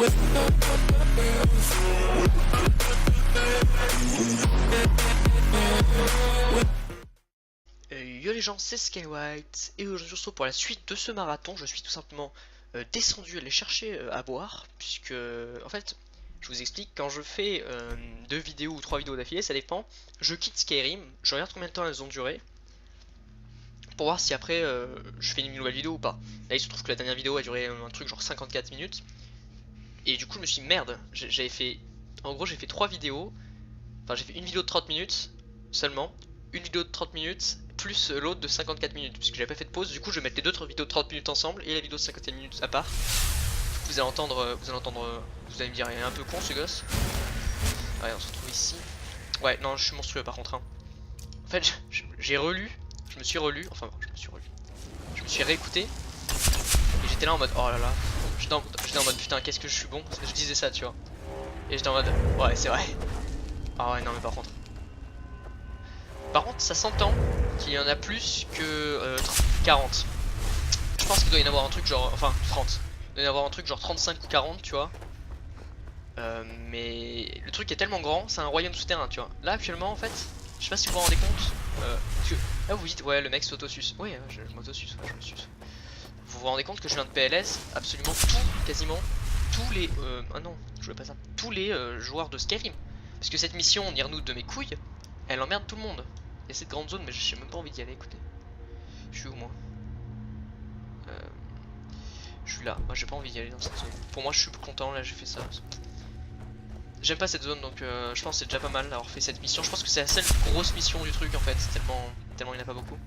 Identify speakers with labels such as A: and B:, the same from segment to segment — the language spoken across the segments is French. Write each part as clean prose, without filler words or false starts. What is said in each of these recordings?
A: Yo les gens, c'est Skywhite et aujourd'hui on se retrouve pour la suite de ce marathon. Je suis tout simplement descendu aller chercher à boire puisque en fait je vous explique, quand je fais 2 vidéos ou 3 vidéos d'affilée, ça dépend, je quitte Skyrim, je regarde combien de temps elles ont duré pour voir si après je fais une nouvelle vidéo ou pas. Là il se trouve que la dernière vidéo a duré un truc genre 54 minutes et du coup je me suis dit merde, j'avais fait, en gros j'ai fait 3 vidéos, enfin j'ai fait une vidéo de 30 minutes seulement, une vidéo de 30 minutes plus l'autre de 54 minutes puisque j'avais pas fait de pause. Du coup je vais mettre les deux vidéos de 30 minutes ensemble et la vidéo de 54 minutes à part. Vous allez entendre, vous allez me dire il est un peu con ce gosse. Ouais, on se retrouve ici. Ouais, non, je suis monstrueux par contre hein. En fait j'ai relu, je me suis relu, enfin je me suis réécouté et j'étais là en mode oh là là. J'étais en mode putain qu'est-ce que je suis bon, parce que je disais ça tu vois. Et j'étais en mode ouais c'est vrai. Ah ouais non mais par contre ça s'entend qu'il y en a plus que 40. Je pense qu'il doit y en avoir un truc genre, enfin 30. Il doit y en avoir un truc genre 35 ou 40 tu vois. Mais le truc est tellement grand, c'est un royaume souterrain tu vois. Là actuellement en fait, je sais pas si vous vous rendez compte. Là vous dites ouais le mec s'autosuce. Ouais je m'autosuce, ouais, je me suce. Vous vous rendez compte que je viens de PLS absolument tout, quasiment tous les... ah non, je voulais pas ça. Tous les joueurs de Skyrim. Parce que cette mission, Nirnout de mes couilles, elle emmerde tout le monde. Il y a cette grande zone, mais j'ai même pas envie d'y aller, écoutez. Je suis où moi? Je suis là, moi j'ai pas envie d'y aller dans cette zone. Pour moi je suis content, là j'ai fait ça. J'aime pas cette zone, donc je pense que c'est déjà pas mal d'avoir fait cette mission. Je pense que c'est la seule grosse mission du truc en fait, tellement il n'y en a pas beaucoup.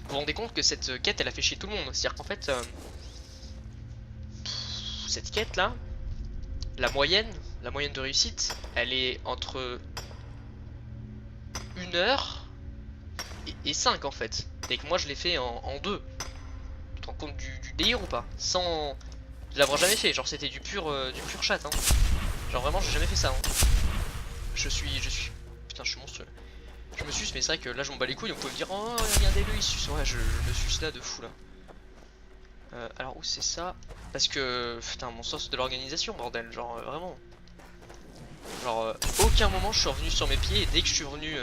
A: Vous vous rendez compte que cette quête elle a fait chier tout le monde. C'est-à-dire qu'en fait, cette quête là, la moyenne de réussite, elle est entre 1 heure et 5 en fait. Et que moi je l'ai fait en 2. Tu te rends compte du délire ou pas? Sans l'avoir jamais fait, genre c'était du pur chat hein. Genre vraiment j'ai jamais fait ça hein. Je suis... Putain je suis monstrueux. Je me suce mais c'est vrai que là je m'en bats les couilles, on peut me dire oh regardez-le il suce. Ouais je me suce là de fou là. Alors où c'est ça? Parce que putain mon sens de l'organisation bordel, genre vraiment. Genre aucun moment je suis revenu sur mes pieds et dès que je suis revenu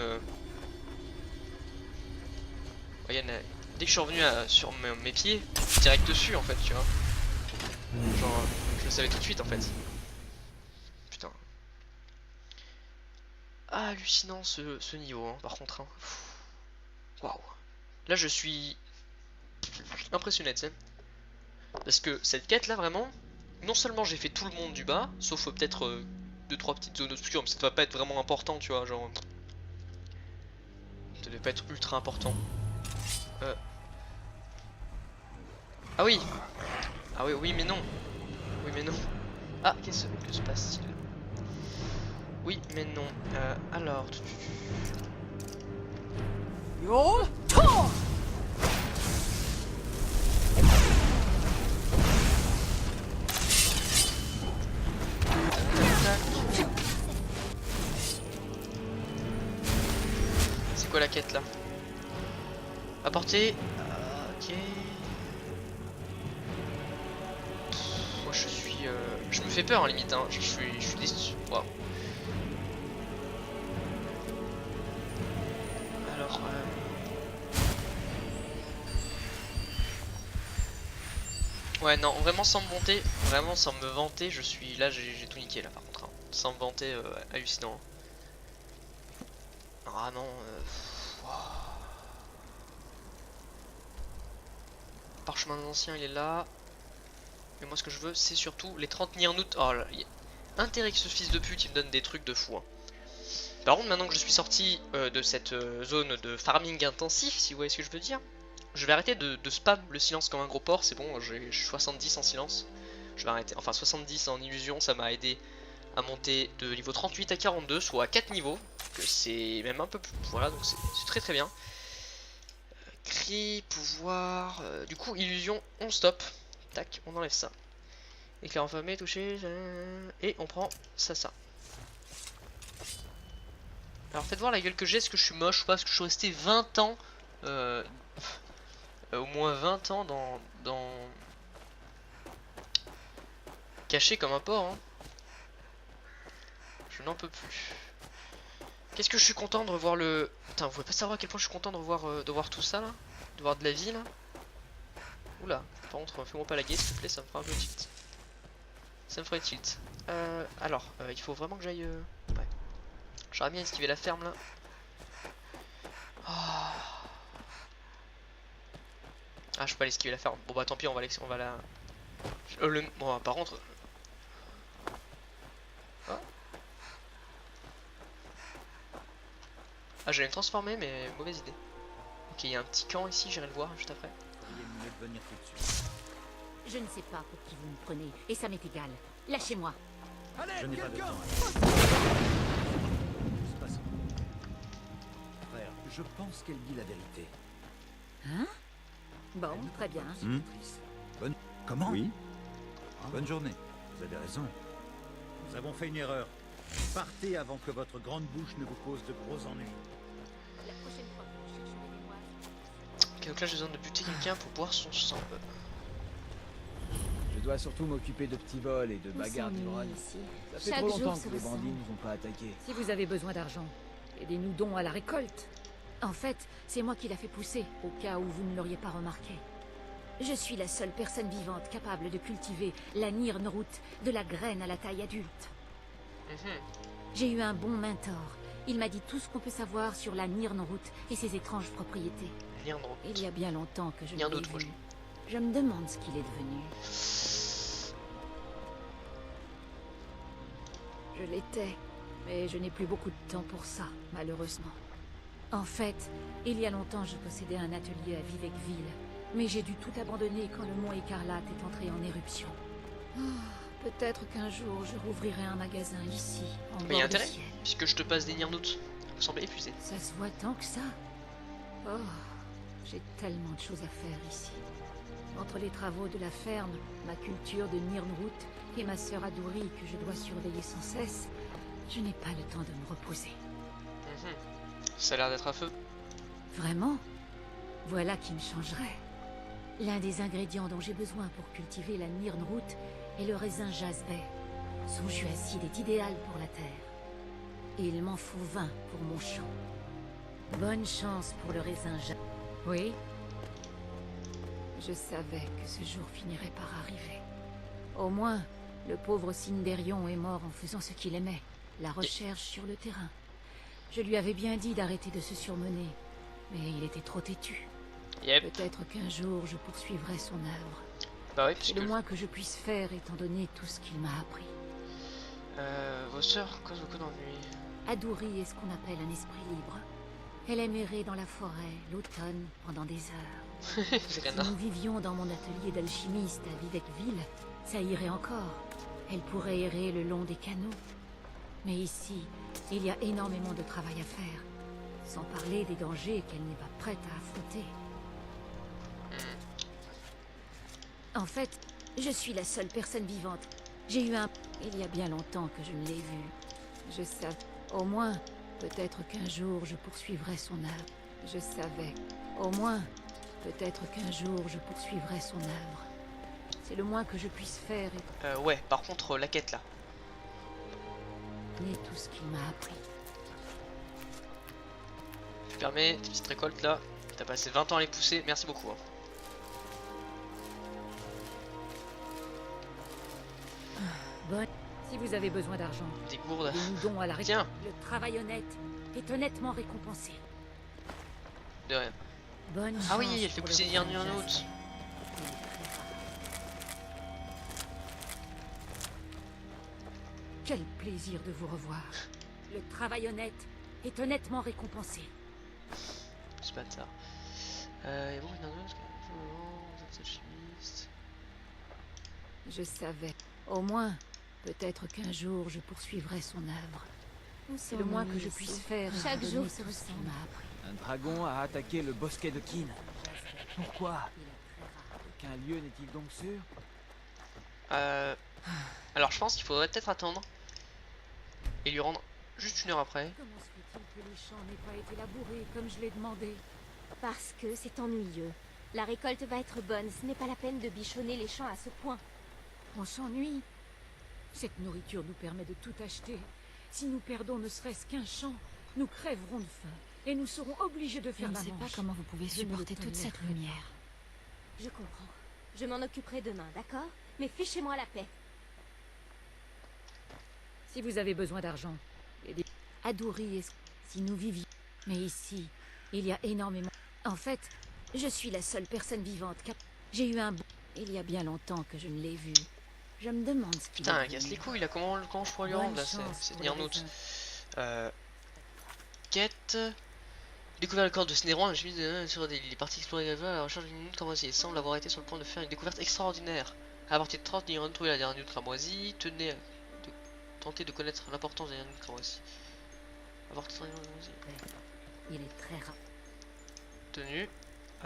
A: dès que je suis revenu sur mes pieds, direct dessus en fait tu vois. Genre je le savais tout de suite en fait. Putain. Ah, hallucinant ce niveau hein, par contre hein. Waouh. Là je suis impressionné tu sais. Parce que cette quête là vraiment, non seulement j'ai fait tout le monde du bas, sauf peut-être 2-3 petites zones obscures, mais ça va pas être vraiment important tu vois, genre ça devait pas être ultra important. Ah oui. Ah oui oui mais non. Oui mais non. Ah qu'est-ce que se passe-t-il? Oui mais non. Alors. Yo. C'est quoi la quête là? Apporter. Ok. Moi je suis. Je me fais peur en limite hein. Je suis déçu. Waouh. Alors. Ouais non vraiment sans me vanter, vraiment sans me vanter, je suis là j'ai tout niqué là par contre hein. Sans me vanter, hallucinant. Ah non wow. Parchemin ancien il est là. Mais moi ce que je veux c'est surtout les 30 Nirnout. Oh là, intérêt que ce fils de pute il me donne des trucs de fou hein. Par contre maintenant que je suis sorti de cette zone de farming intensif, si vous voyez ce que je veux dire, je vais arrêter de spam le silence comme un gros porc, c'est bon, j'ai 70 en silence. Je vais arrêter, enfin 70 en illusion, ça m'a aidé à monter de niveau 38 à 42, soit à 4 niveaux, que c'est même un peu plus, voilà, donc c'est très très bien. Cri, pouvoir, du coup illusion, on stop, tac, on enlève ça. Éclair enflammé, touché, et on prend ça. Alors faites voir la gueule que j'ai, est-ce que je suis moche ou pas, parce que je suis resté 20 ans, au moins 20 ans dans Caché comme un porc, hein. Je n'en peux plus. Qu'est-ce que je suis content de revoir le... Putain, vous pouvez pas savoir à quel point je suis content de voir tout ça là. De voir de la vie là. Oula, par contre, fais-moi pas laguer s'il te plaît, ça me fera un peu tilt. Ça me ferait tilt. Alors, il faut vraiment que j'aille... Ouais. J'aurais bien esquivé la ferme là. Oh. Ah, je peux pas l'esquiver la ferme. Bon bah tant pis, on va la... Bon, par contre... Oh. Ah, j'allais me transformer, mais mauvaise idée. Ok, il y a un petit camp ici, j'irai le voir juste après.
B: Il est mieux de venir tout de suite.
C: Je ne sais pas pour qui vous me prenez, et ça m'est égal. Lâchez-moi.
B: Je n'ai pas de temps. Frère, je pense qu'elle dit la vérité.
C: Hein? Bon, très bien.
B: Bonne... Comment?
D: Oui.
B: Bonne journée. Vous avez raison. Nous avons fait une erreur. Partez avant que votre grande bouche ne vous cause de gros ennuis.
C: La prochaine fois que vous chercherez des mois...
A: Ok, donc là j'ai besoin de buter quelqu'un pour boire son sang.
D: Je dois surtout m'occuper de petits vols et de bagarres d'ivrognes. Ça fait
C: Chaque
D: trop
C: jour
D: longtemps
C: se
D: que les
C: ressemble.
D: bandits nous ont pas attaqués.
E: Si vous avez besoin d'argent, aidez-nous donc à la récolte.
C: En fait, c'est moi qui l'a fait pousser, au cas où vous ne l'auriez pas remarqué. Je suis la seule personne vivante capable de cultiver la Nirnroot de la graine à la taille adulte. J'ai eu un bon mentor. Il m'a dit tout ce qu'on peut savoir sur la Nirnroot et ses étranges propriétés. Il y a bien longtemps que je ne l'ai vu. Je me demande ce qu'il est devenu. Je l'étais, mais je n'ai plus beaucoup de temps pour ça, malheureusement. En fait, il y a longtemps, je possédais un atelier à Vivecville, mais j'ai dû tout abandonner quand le mont Écarlate est entré en éruption. Peut-être qu'un jour, je rouvrirai un magasin ici, en
A: Mais il y a
C: bord de
A: intérêt,
C: ciel.
A: puisque je te passe des Nirnoots. Vous semblez épuisé.
C: Ça se voit tant que ça. Oh, j'ai tellement de choses à faire ici. Entre les travaux de la ferme, ma culture de Nirnroot et ma sœur Adouri que je dois surveiller sans cesse, je n'ai pas le temps de me reposer.
A: Ça a l'air d'être à feu.
C: Vraiment? Voilà qui me changerait. L'un des ingrédients dont j'ai besoin pour cultiver la Nirnroot est le raisin jasbais. Son jus acide est idéal pour la terre. Et il m'en faut 20 pour mon champ. Bonne chance pour le raisin jasbais. Oui? Je savais que ce jour finirait par arriver. Au moins, le pauvre Cindérion est mort en faisant ce qu'il aimait, la recherche sur le terrain. Je lui avais bien dit d'arrêter de se surmener, mais il était trop têtu.
A: Yep.
C: Peut-être qu'un jour je poursuivrai son œuvre.
A: Bah oui,
C: C'est
A: puisque...
C: le moins que je puisse faire étant donné tout ce qu'il m'a appris.
A: Vos sœurs causent beaucoup d'ennuis.
C: Adouri est ce qu'on appelle un esprit libre. Elle aime errer dans la forêt, l'automne, pendant des heures.
A: C'est
C: Si
A: rien.
C: nous vivions dans mon atelier d'alchimiste à Vivecville, ça irait encore. Elle pourrait errer le long des canaux. Mais ici, il y a énormément de travail à faire. Sans parler des dangers qu'elle n'est pas prête à affronter. En fait, je suis la seule personne vivante. J'ai eu un... Il y a bien longtemps que je ne l'ai vu. Je savais... Au moins, peut-être qu'un jour je poursuivrai son œuvre. Je savais. Au moins, peut-être qu'un jour je poursuivrai son œuvre. C'est le moins que je puisse faire et
A: Ouais, par contre, la quête là.
C: donner tout ce qu'il m'a appris.
A: Je permets tes petites récoltes là. T'as passé 20 ans à les pousser, merci beaucoup. Hein.
C: Bonne...
E: Si vous avez besoin d'argent,
A: Des gourdes.
E: aidez-nous donc à la récolte.
A: Tiens,
C: Le travail honnête est honnêtement récompensé.
A: de rien.
C: Bonne
A: Ah oui,
C: chance
A: elle fait
C: pour
A: pousser
C: le
A: des
C: raisin
A: Nirnoots.
C: jasmine. Quel plaisir de vous revoir. Le travail honnête est honnêtement récompensé.
A: C'est pas de ça. Et bon, Nirnoots, vous êtes alchimiste.
C: Je savais. Au moins, peut-être qu'un jour je poursuivrai son œuvre. C'est le moins que je puisse faire.
F: Chaque
C: étant
F: jour
C: donné
F: se
C: tout ce qu'il
F: ressemble.
C: m'a appris.
D: Un dragon a attaqué le bosquet de Kin. Pourquoi? Aucun lieu n'est-il donc sûr?
A: Alors je pense qu'il faudrait peut-être attendre et lui rendre juste une heure après.
C: Comment se fait-il que les champs n'aient pas été labourés comme je l'ai demandé?
F: Parce que c'est ennuyeux. La récolte va être bonne, ce n'est pas la peine de bichonner les champs à ce point.
C: On s'ennuie.
E: Cette nourriture nous permet de tout acheter. Si nous perdons ne serait-ce qu'un champ, nous crèverons de faim. Et nous serons obligés de
C: Je
E: faire
C: ne
E: la
C: sais pas
E: manche.
C: comment vous pouvez
E: Je ne le
C: supporter toute cette
E: tolérerai
C: lumière.
F: Je comprends. Je m'en occuperai demain, d'accord? Mais fichez-moi la paix.
E: Si vous avez besoin d'argent,
C: Adouri et si nous vivions. Mais ici, il y a énormément. En fait, je suis la seule personne vivante J'ai eu un bon. Il y a bien longtemps que je ne l'ai vu. Je me demande ce qu'il
A: Putain,
C: est
A: casse
C: devenu.
A: les couilles là, comment je pourrais lui
C: Bonne
A: rendre là,
C: chance
A: c'est
C: pour le
A: Nirnut.
C: raisin.
A: Quête. Découvert le corps de Snéron, je suis sur les parties explorées à la recherche d'une minute cramoisie. Il semble avoir été sur le point de faire une découverte extraordinaire. À partir de 30, Nirnut trouvé la dernière cramoisie. Tenez de tenter de connaître l'importance de la dernière cramoisie. À partir de 30,
C: Il est très rare.
A: tenue.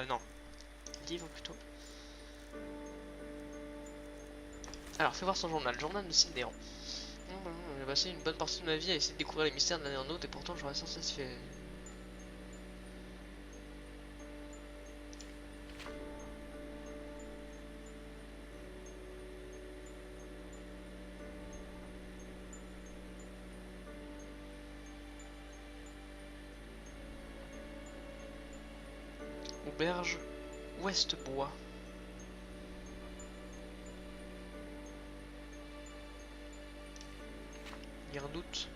A: Non. Livre plutôt. Alors, fais voir son journal. Journal de Sindéran. J'ai passé une bonne partie de ma vie à essayer de découvrir les mystères de la dernière note et pourtant je reste insatisfait. Auberge Ouest-Bois. Nirnut.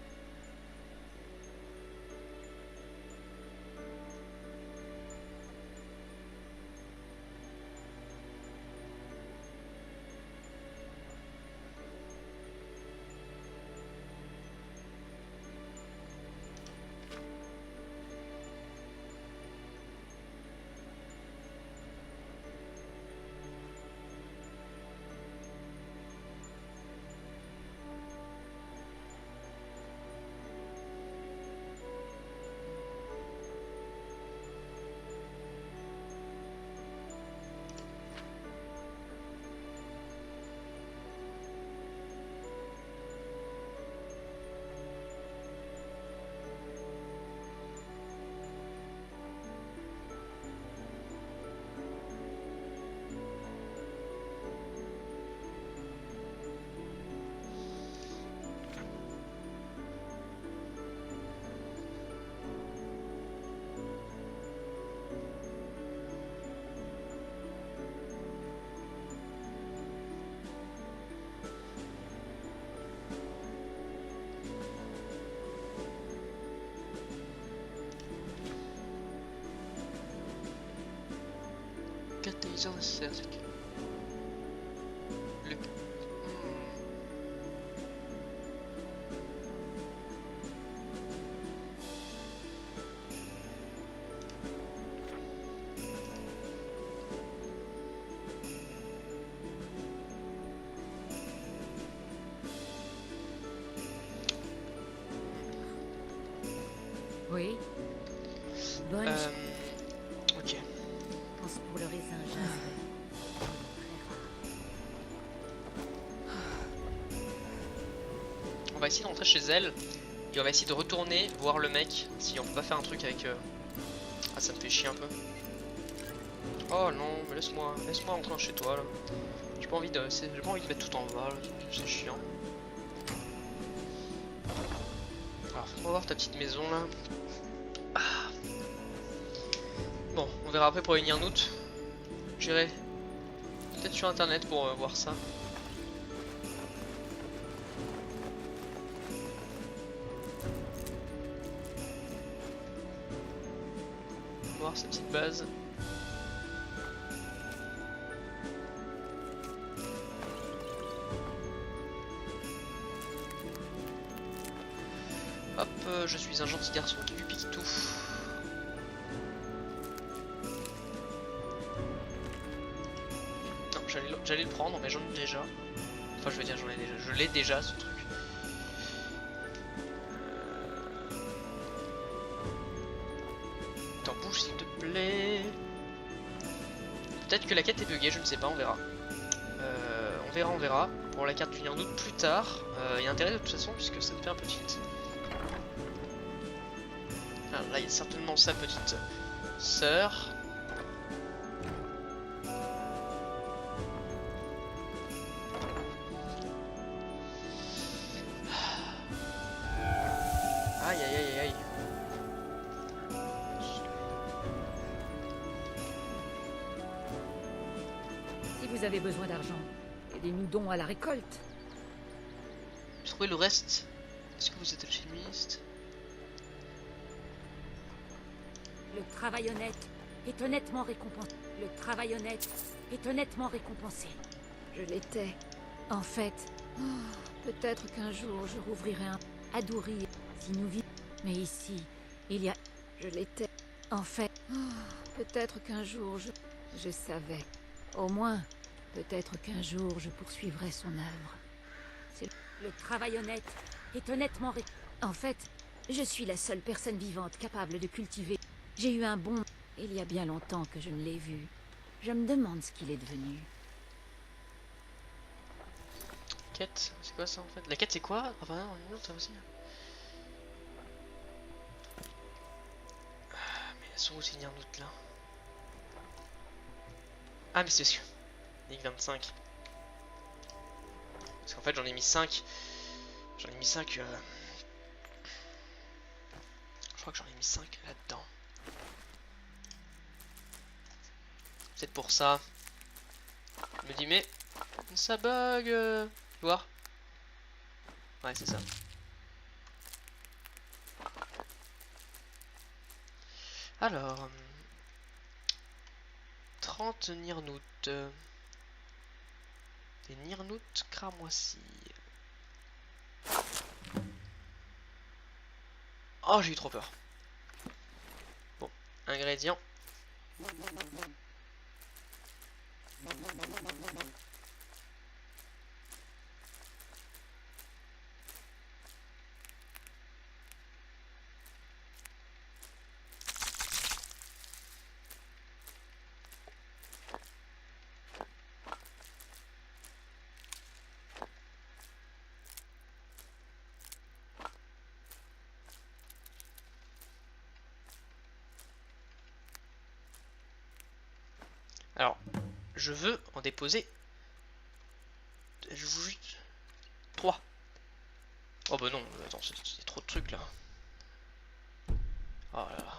A: Catalyseur nécessaire. Le...
C: Oui. Bonne chance
A: Ok.
C: pour le raisin jasmé.
A: On va essayer d'entrer chez elle. Et on va essayer de retourner voir le mec. Si on peut pas faire un truc avec... Ah, ça me fait chier un peu. Oh non, mais laisse-moi rentrer chez toi là. J'ai pas envie de mettre tout en bas là. C'est chiant. Alors, on va voir ta petite maison là. Ah. Bon, on verra après pour les Nirnut. J'irai peut-être sur internet pour voir ça. Voir sa petite base. Hop, je suis un gentil garçon qui lui pique tout. Non, j'allais le prendre, mais j'en ai déjà. Enfin, je veux dire, j'en ai déjà. Je l'ai déjà ce truc. T'en bouge s'il te plaît. Peut-être que la quête est buggée, je ne sais pas, on verra. On verra. Pour la carte du Nirnut plus tard. Il y a intérêt de toute façon, puisque ça me fait un peu tilt. Ah, là, il y a certainement sa petite sœur.
E: vous avez besoin d'argent, aidez-nous donc à la récolte.
A: J'ai trouvé le reste. Est-ce que vous êtes alchimiste?
C: Le travail honnête est honnêtement récompensé. Le travail honnête est honnêtement récompensé. Je l'étais. En fait, peut-être qu'un jour je rouvrirai un Adouri si nous vivons. Mais ici, il y a... Je l'étais. En fait, peut-être qu'un jour je savais. Au moins, peut-être qu'un jour je poursuivrai son œuvre. C'est le travail honnête est honnêtement En fait, je suis la seule personne vivante capable de cultiver. J'ai eu un bon... Il y a bien longtemps que je ne l'ai vu. Je me demande ce qu'il est devenu.
A: Quête, c'est quoi ça en fait? La quête c'est quoi? Enfin non, une autre aussi. Mais elles sont où ces Nirnautes là? Ah mais c'est sûr. Nick 25. Parce qu'en fait j'en ai mis 5. J'en ai mis 5. Je crois que j'en ai mis 5 là-dedans. C'est pour ça. Je me dis mais ça bug. Tu vois? Ouais c'est ça. Alors 30 Nirnautes. Des Nirnautes cramoisis. Oh j'ai eu trop peur. Bon, ingrédients. Alors, je veux en déposer 3. Oh bah non, attends, c'est trop de trucs là. Oh là là.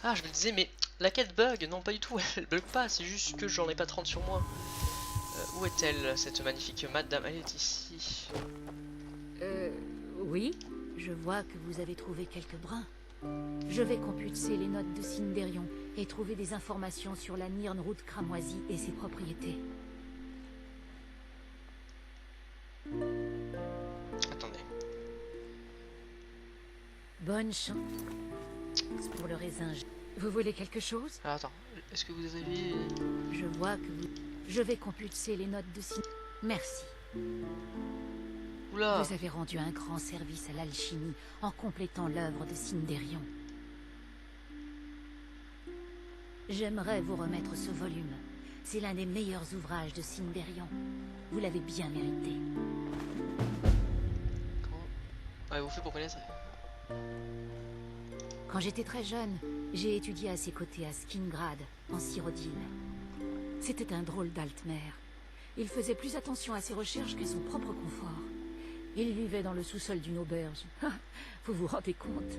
A: Ah, je me disais, mais la quête bug, non pas du tout, elle bug pas, c'est juste que j'en ai pas 30 sur moi. Où est-elle, cette magnifique madame? Elle est ici.
C: Oui, je vois que vous avez trouvé quelques brins. Je vais compulser les notes de Cindérion et trouver des informations sur la Nirnroot cramoisie et ses propriétés.
A: Attendez.
C: Bonne chance pour le raisin. Vous voulez quelque chose?
A: Ah, attends, est-ce que vous avez...
C: Je vois que vous... Je vais compulser les notes de Cindérion. Merci.
A: Oula.
C: Vous avez rendu un grand service à l'alchimie en complétant l'œuvre de Cindérion. J'aimerais vous remettre ce volume. C'est l'un des meilleurs ouvrages de Cindérion. Vous l'avez bien mérité.
A: Comment avez-vous fait pour connaître?
C: Quand j'étais très jeune, j'ai étudié à ses côtés à Skingrad, en Cyrodiil. C'était un drôle d'Altmer. Il faisait plus attention à ses recherches qu'à son propre confort. Il vivait dans le sous-sol d'une auberge. Vous vous rendez compte?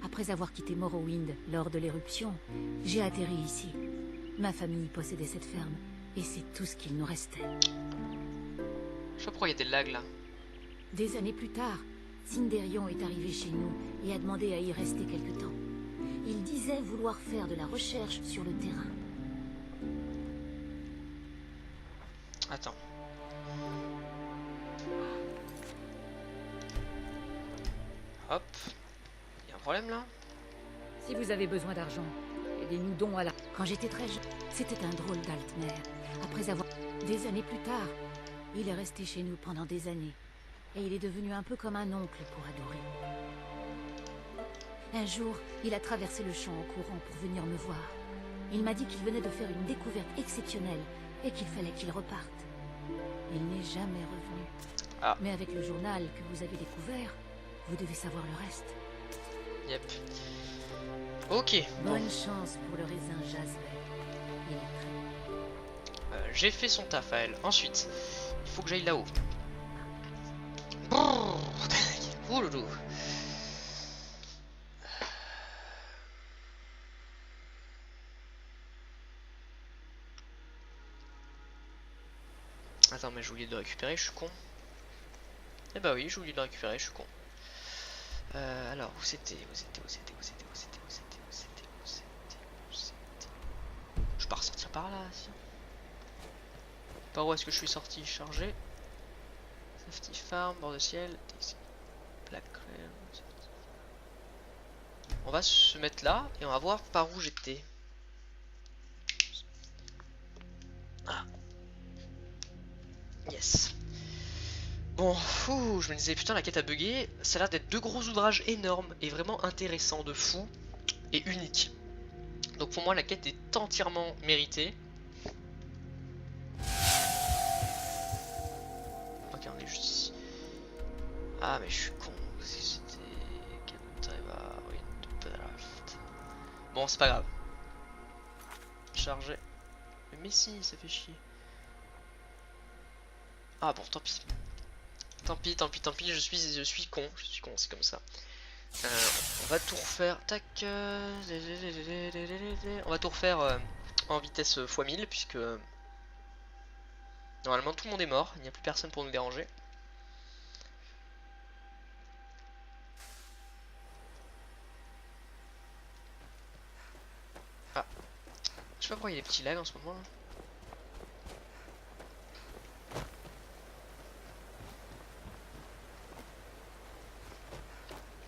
C: Après avoir quitté Morrowind lors de l'éruption, j'ai atterri ici. Ma famille possédait cette ferme, et c'est tout ce qu'il nous restait.
A: Je sais pas pourquoi il y a des lags là.
C: Des années plus tard, Cindérion est arrivé chez nous et a demandé à y rester quelque temps. Il disait vouloir faire de la recherche sur le terrain.
A: Attends. Hop. Il y a un problème là?
E: Si vous avez besoin d'argent, aidez-nous donc à la...
C: Quand j'étais très jeune, c'était un drôle d'Altmer. Après avoir... Des années plus tard, il est resté chez nous pendant des années. Et il est devenu un peu comme un oncle pour Adouri. Un jour, il a traversé le champ en courant pour venir me voir. Il m'a dit qu'il venait de faire une découverte exceptionnelle et qu'il fallait qu'il reparte. Il n'est jamais revenu.
A: Ah.
C: Mais avec le journal que vous avez découvert, vous devez savoir le reste.
A: Yep. Ok. Bon.
C: Bonne chance pour le raisin Jasper. Il est prêt.
A: J'ai fait son taf à elle. Ensuite, il faut que j'aille là-haut. Ouh loulou. Attends, mais j'ai oublié de le récupérer, je suis con. Eh bah oui, j'ai oublié de le récupérer, je suis con. Alors, où c'était? Je peux pas ressortir par là, si. Par où est-ce que je suis sorti? Chargé. Safety Farm, bord de ciel. Black Clear. On va se mettre là et on va voir par où j'étais. Ah. Yes. Bon, fou, je me disais putain la quête a bugué. Ça a l'air d'être deux gros ouvrages énormes et vraiment intéressants, de fou et uniques. Donc pour moi la quête est entièrement méritée. Ok, on est juste ici. Ah mais je suis con. C'était... Bon c'est pas grave. Chargé. Mais si, ça fait chier. Ah bon, tant pis. Tant pis, je suis con, c'est comme ça. On va tout refaire. Tac. On va tout refaire en vitesse x1000 puisque normalement tout le monde est mort, il n'y a plus personne pour nous déranger. Ah. Je sais pas pourquoi il y a des petits lags en ce moment là.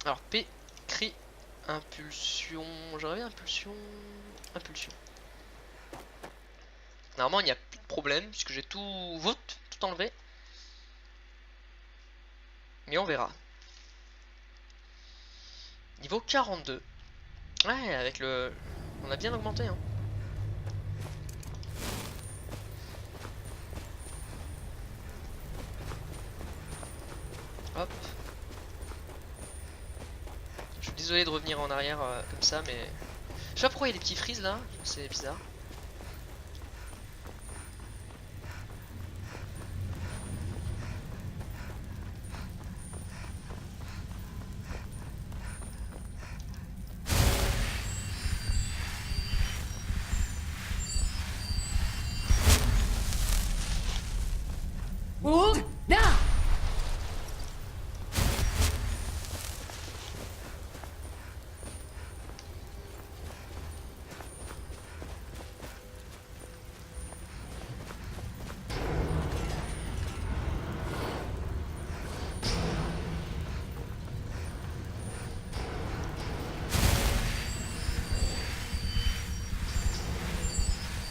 A: Alors P, cri, impulsion, j'aurais bien impulsion, impulsion. Normalement il n'y a plus de problème puisque j'ai tout enlevé. Mais on verra. Niveau 42. Ouais, avec le... On a bien augmenté hein. Hop. Je suis désolé de revenir en arrière comme ça, mais... Je sais pas pourquoi il y a des petits freezes là, c'est bizarre.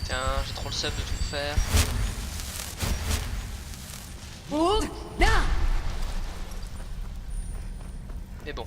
A: Tiens, j'ai trop le seum de tout faire. Mais bon.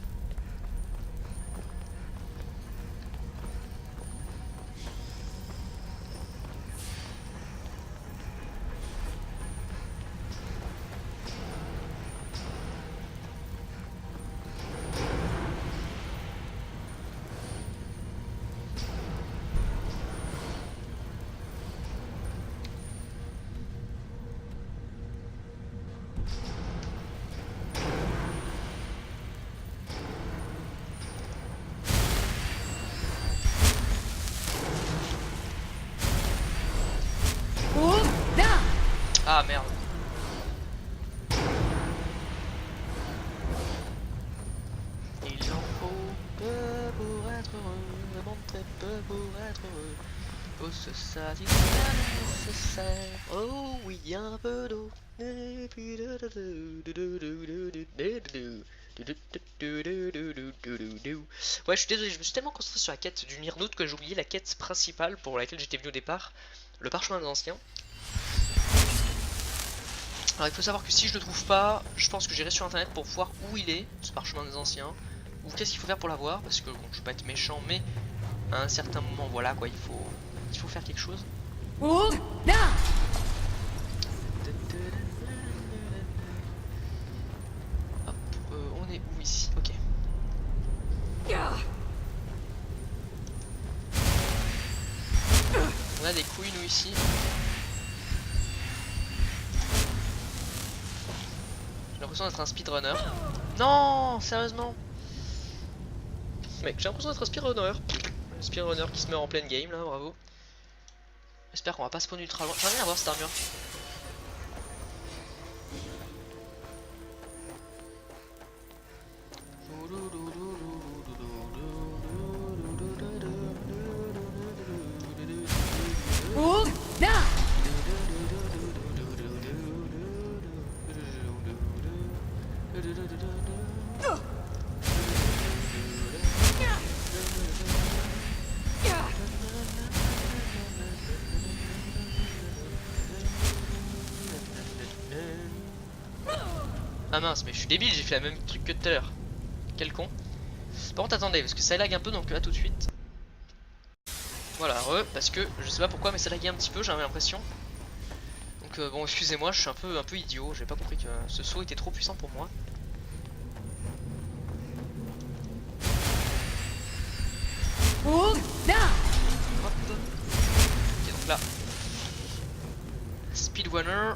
A: Ah merde. Il en faut peu pour être heureux, vraiment très peu pour être heureux. Faut se satisfaire du nécessaire. Oh oui, un peu d'eau. Ouais, je suis désolé, je me suis tellement concentré sur la quête du Nirnaut que j'ai oublié la quête principale pour laquelle j'étais venu au départ, le parchemin des anciens. Alors il faut savoir que si je le trouve pas, je pense que j'irai sur internet pour voir où il est, ce parchemin des anciens, ou qu'est-ce qu'il faut faire pour l'avoir, parce que bon, je veux pas être méchant, mais à un certain moment, voilà quoi, il faut faire quelque chose. On a des couilles nous ici. J'ai l'impression d'être un speedrunner. Non, sérieusement. Mec, j'ai l'impression d'être un speedrunner. Un speedrunner qui se meurt en pleine game là, bravo. J'espère qu'on va pas spawn ultra loin. J'aimerais bien avoir cette armure. Ah mince, mais je suis débile, j'ai fait la même truc que tout à l'heure. Quel con. Par contre, attendez, parce que ça lag un peu, donc là tout de suite. Voilà, parce que je sais pas pourquoi, mais ça laguait un petit peu, j'avais l'impression. Donc bon, excusez-moi, je suis un peu idiot, j'ai pas compris que ce saut était trop puissant pour moi. Hop. Ok, donc là. Speedrunner.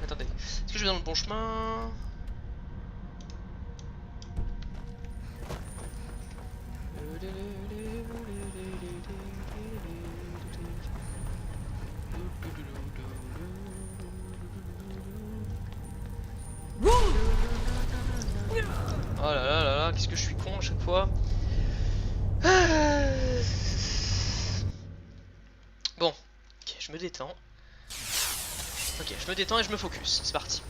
A: Attendez, est-ce que je vais dans le bon chemin? Oh là là là là, qu'est-ce que je suis con à chaque fois. Bon, ok, je me détends. Ok, je me détends et je me focus, c'est parti.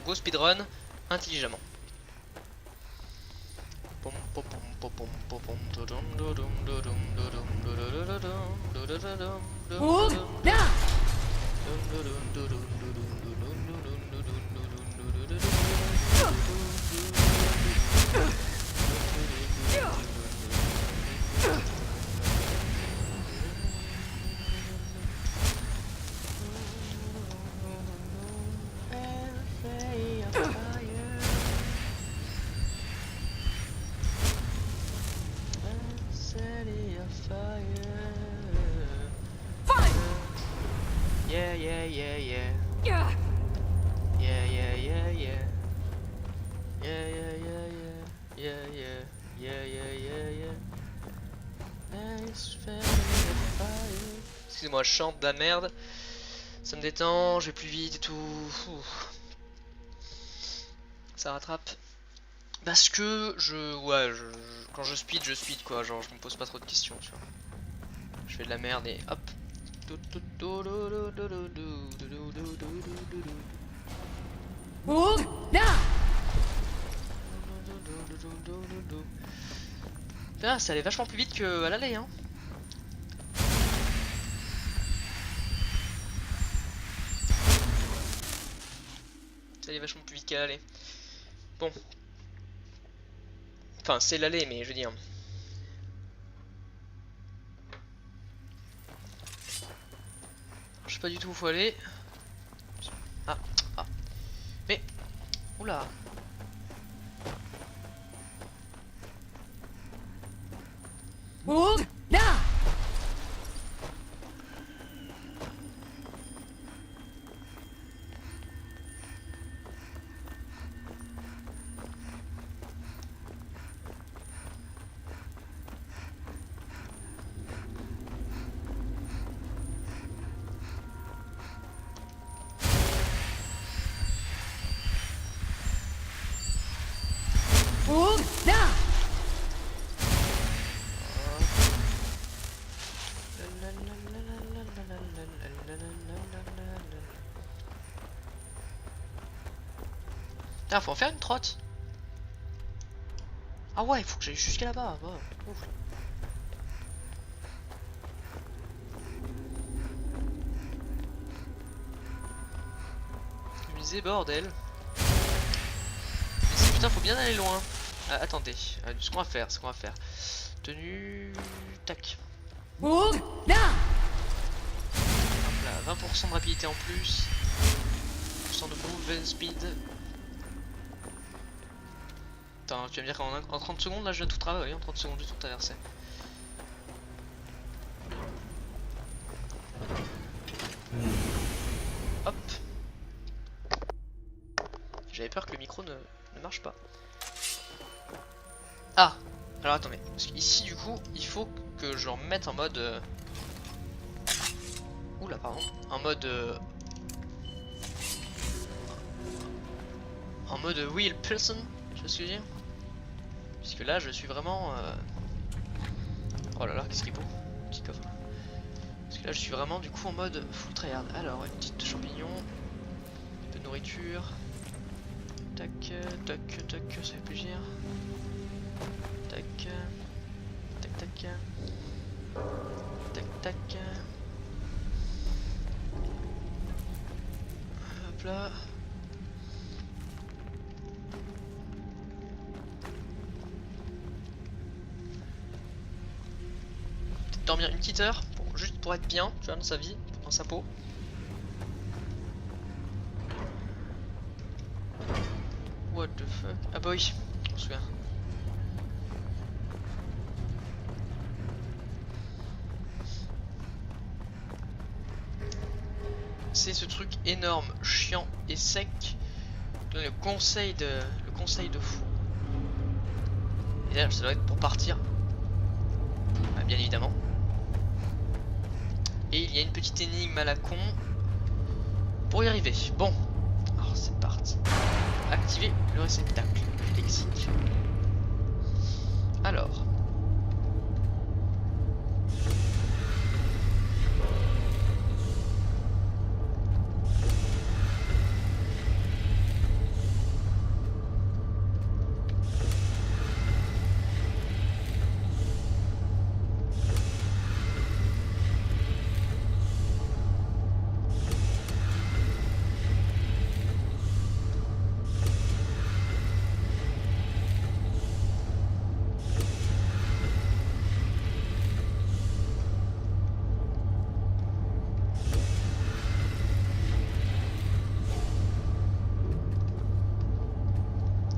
A: Go speedrun, intelligemment. Yeah, yeah, yeah, yeah. Yeah, yeah, yeah, yeah. Yeah, yeah, yeah, yeah. Yeah, yeah, yeah, yeah, yeah, yeah. Excusez-moi, je chante de la merde. Ça me détend, je vais plus vite et tout. Ouh. Ça rattrape. Parce que quand je speed quoi, genre je me pose pas trop de questions, tu vois. Je fais de la merde et hop. Ah, ça allait vachement plus vite qu'à l'aller, hein. Ça allait vachement plus vite qu'à l'aller. Bon. Enfin, c'est l'aller, mais je veux dire. Je sais pas du tout où faut aller. Ah, ah. Mais. Oula. Ah, faut en faire une trotte. Ah ouais, il faut que j'aille jusqu'à là-bas. Wow. Ouf. Je me disais, bordel. Mais putain, faut bien aller loin. Ah, attendez, ce qu'on va faire, Tenue... Tac. Hop là, 20% de rapidité en plus. 20% de movement speed. Attends, tu vas me dire qu'en 30 secondes, là, je viens tout travailler. En 30 secondes, je vais tout traverser. Hop. J'avais peur que le micro ne marche pas. Ah, alors attendez, parce qu'ici du coup il faut que je remette en mode oula pardon, en mode real person, tu vois ce que je veux dire? Puisque là je suis vraiment oh là là, qu'est-ce qui est beau, petit coffre. Parce que là je suis vraiment du coup en mode full tryhard. Alors une petite champignon, un peu de nourriture. Tac, tac, tac, ça fait plaisir. Tac, tac, tac, tac, tac. Hop là. Peut-être dormir une petite heure, juste pour être bien, tu vois, dans sa vie, dans sa peau. What the fuck? Ah bah oui, je me souviens. C'est ce truc énorme, chiant et sec. Le conseil de fou. Et là, ça doit être pour partir. Ah, bien évidemment. Et il y a une petite énigme à la con pour y arriver. Bon, alors c'est parti. Activer le réceptacle lexique. Alors.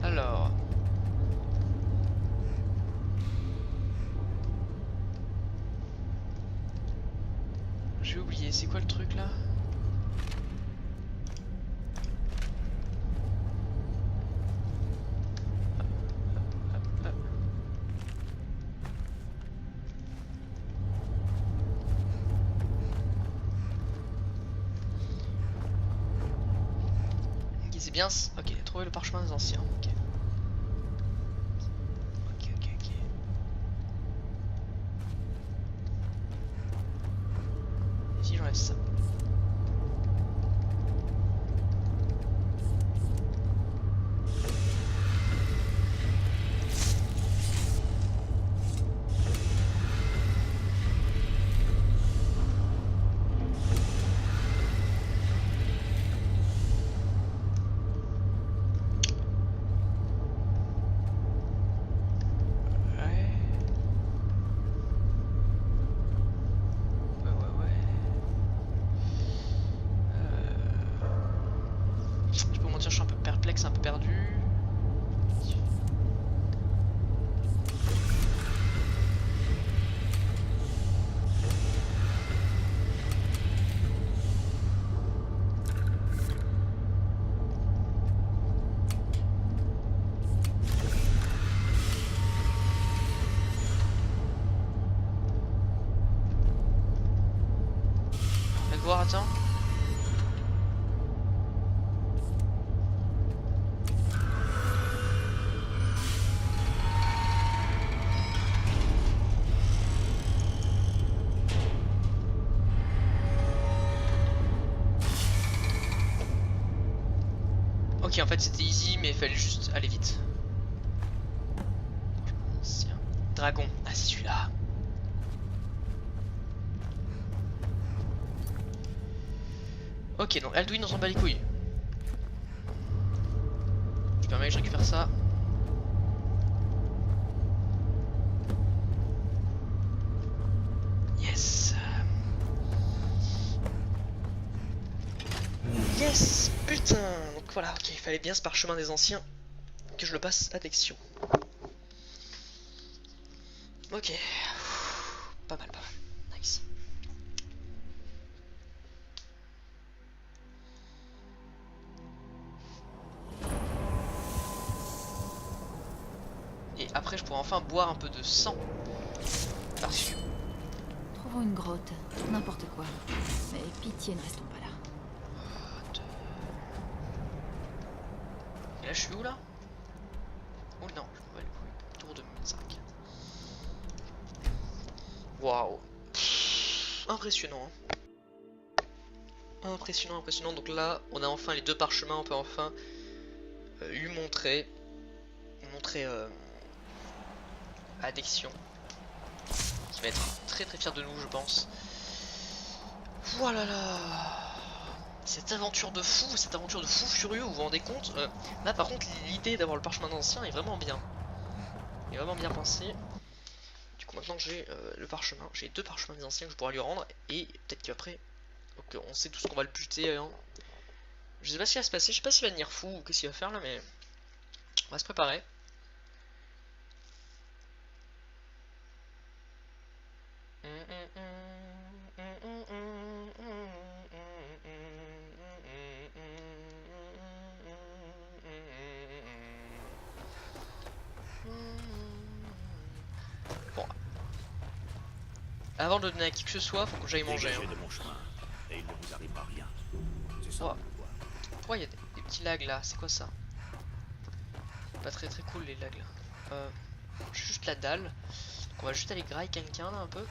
A: Alors. J'ai oublié, c'est quoi le truc là? Ok, c'est bien. Ok, trouver le parchemin des anciens. Ok. Ok, ok, ok. Et si j'enlève ça? Je peux mentir, je suis un peu perplexe, un peu perdu. On va voir, attends. Ok, en fait c'était easy, mais il fallait juste aller vite. Ancien. Dragon, ah c'est celui-là. Ok, donc Alduin on s'en bat les couilles. Je permets que je récupère ça. Yes. Yes. Putain. Donc voilà, ok, il fallait bien ce parchemin des anciens que je le passe à Dexion. Ok. Pas mal, pas mal. Nice. Et après je pourrai enfin boire un peu de sang. Parce que...
C: Trouvons une grotte, n'importe quoi. Mais pitié, ne restons pas là.
A: Et là je suis où là? Oh non, je m'en bats les couilles. Tour 2005. Waouh. Impressionnant. Hein. Impressionnant, impressionnant. Donc là, on a enfin les deux parchemins, on peut enfin lui montrer. À Dexion. Qui va être très très fier de nous, je pense. Voilà là. Cette aventure de fou furieux, vous vous rendez compte? Là par contre, l'idée d'avoir le parchemin ancien est vraiment bien. Il est vraiment bien pensé. Du coup maintenant j'ai le parchemin, j'ai deux parchemins des anciens que je pourrais lui rendre. Et peut-être qu'après, donc, on sait tous qu'on va le buter. Hein. Je sais pas ce qui va se passer, je sais pas s'il va devenir fou ou qu'est-ce qu'il va faire là, mais on va se préparer. Bon. Avant de donner à qui que ce soit, faut que j'aille manger.
B: Dégagez
A: Hein.
B: de mon chemin, et il ne vous arrivera rien. C'est ça.
A: Oh. Pourquoi il y a des petits lags là? C'est quoi ça? Pas très très cool les lags là. Juste la dalle. Donc on va juste aller grailler quelqu'un là un peu.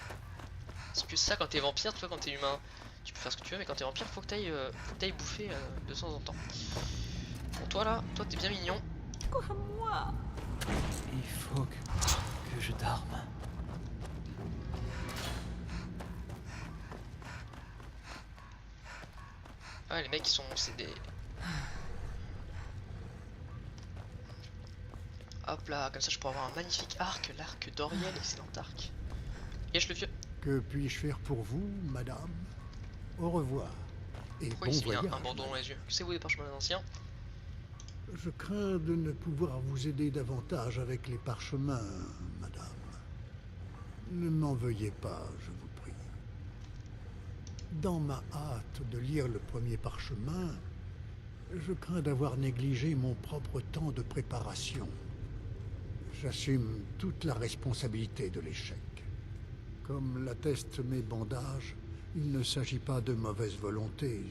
A: Parce que ça quand t'es vampire, toi quand t'es humain, tu peux faire ce que tu veux, mais quand t'es vampire, faut que t'ailles bouffer de temps en temps. Bon toi là, toi t'es bien mignon.
E: Quoi, moi?
D: Il faut que je dorme.
A: Ah les mecs ils sont... c'est des... Hop là, comme ça je pourrais avoir un magnifique arc, l'arc d'Oriel, excellent arc. Yesh le vieux.
G: Que puis-je faire pour vous, madame? Au revoir. Et
A: Pourquoi
G: bon
A: il s'est mis
G: voyage.
A: un bandeau dans les yeux? C'est où les parchemins anciens?
G: Je crains de ne pouvoir vous aider davantage avec les parchemins, madame. Ne m'en veuillez pas, je vous prie. Dans ma hâte de lire le premier parchemin, je crains d'avoir négligé mon propre temps de préparation. J'assume toute la responsabilité de l'échec. Comme l'attestent mes bandages, il ne s'agit pas de mauvaise volonté.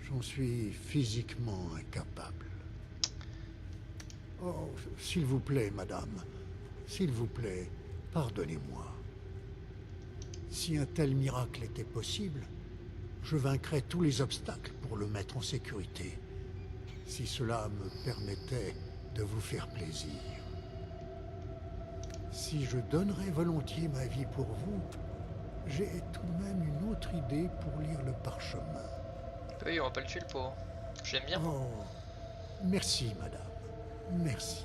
G: J'en suis physiquement incapable. Oh, s'il vous plaît, madame, s'il vous plaît, pardonnez-moi. Si un tel miracle était possible, je vaincrais tous les obstacles pour le mettre en sécurité. Si cela me permettait de vous faire plaisir. Si je donnerais volontiers ma vie pour vous, j'ai tout de même une autre idée pour lire le parchemin.
A: Oui, on va pas le tuer le pauvre. J'aime bien.
G: Oh, merci, madame. Merci.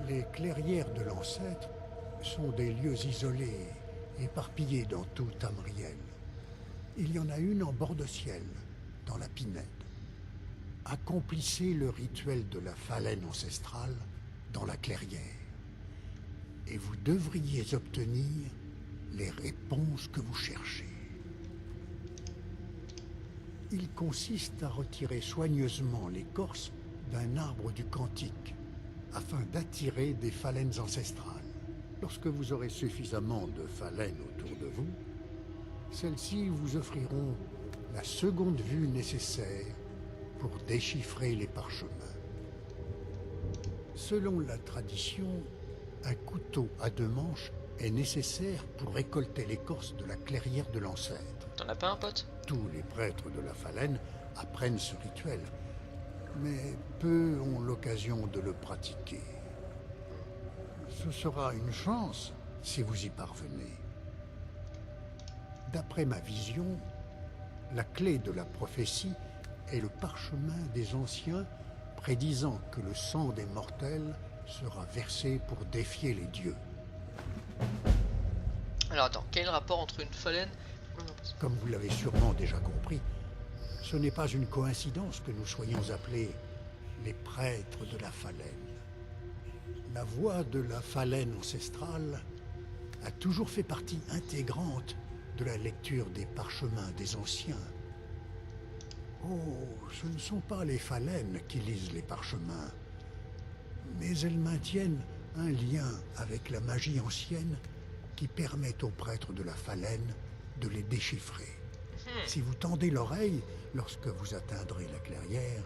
G: Les clairières de l'ancêtre sont des lieux isolés, éparpillés dans tout Tamriel. Il y en a une en bord de ciel, dans la Pinède. Accomplissez le rituel de la phalène ancestrale dans la clairière. Et vous devriez obtenir les réponses que vous cherchez. Il consiste à retirer soigneusement l'écorce d'un arbre du Cantique, afin d'attirer des phalènes ancestrales. Lorsque vous aurez suffisamment de phalènes autour de vous, celles-ci vous offriront la seconde vue nécessaire pour déchiffrer les parchemins. Selon la tradition, un couteau à deux manches est nécessaire pour récolter l'écorce de la clairière de l'ancêtre.
A: T'en as pas un pote?
G: Tous les prêtres de la phalène apprennent ce rituel. mais peu ont l'occasion de le pratiquer. Ce sera une chance si vous y parvenez. D'après ma vision, la clé de la prophétie est le parchemin des anciens prédisant que le sang des mortels sera versé pour défier les dieux.
A: Alors attends, quel est le rapport entre une phalène...
G: Comme vous l'avez sûrement déjà compris, ce n'est pas une coïncidence que nous soyons appelés les prêtres de la phalène. La voix de la phalène ancestrale a toujours fait partie intégrante de la lecture des parchemins des anciens. Oh, ce ne sont pas les phalènes qui lisent les parchemins, mais elles maintiennent un lien avec la magie ancienne qui permet aux prêtres de la phalène de les déchiffrer. Si vous tendez l'oreille lorsque vous atteindrez la clairière,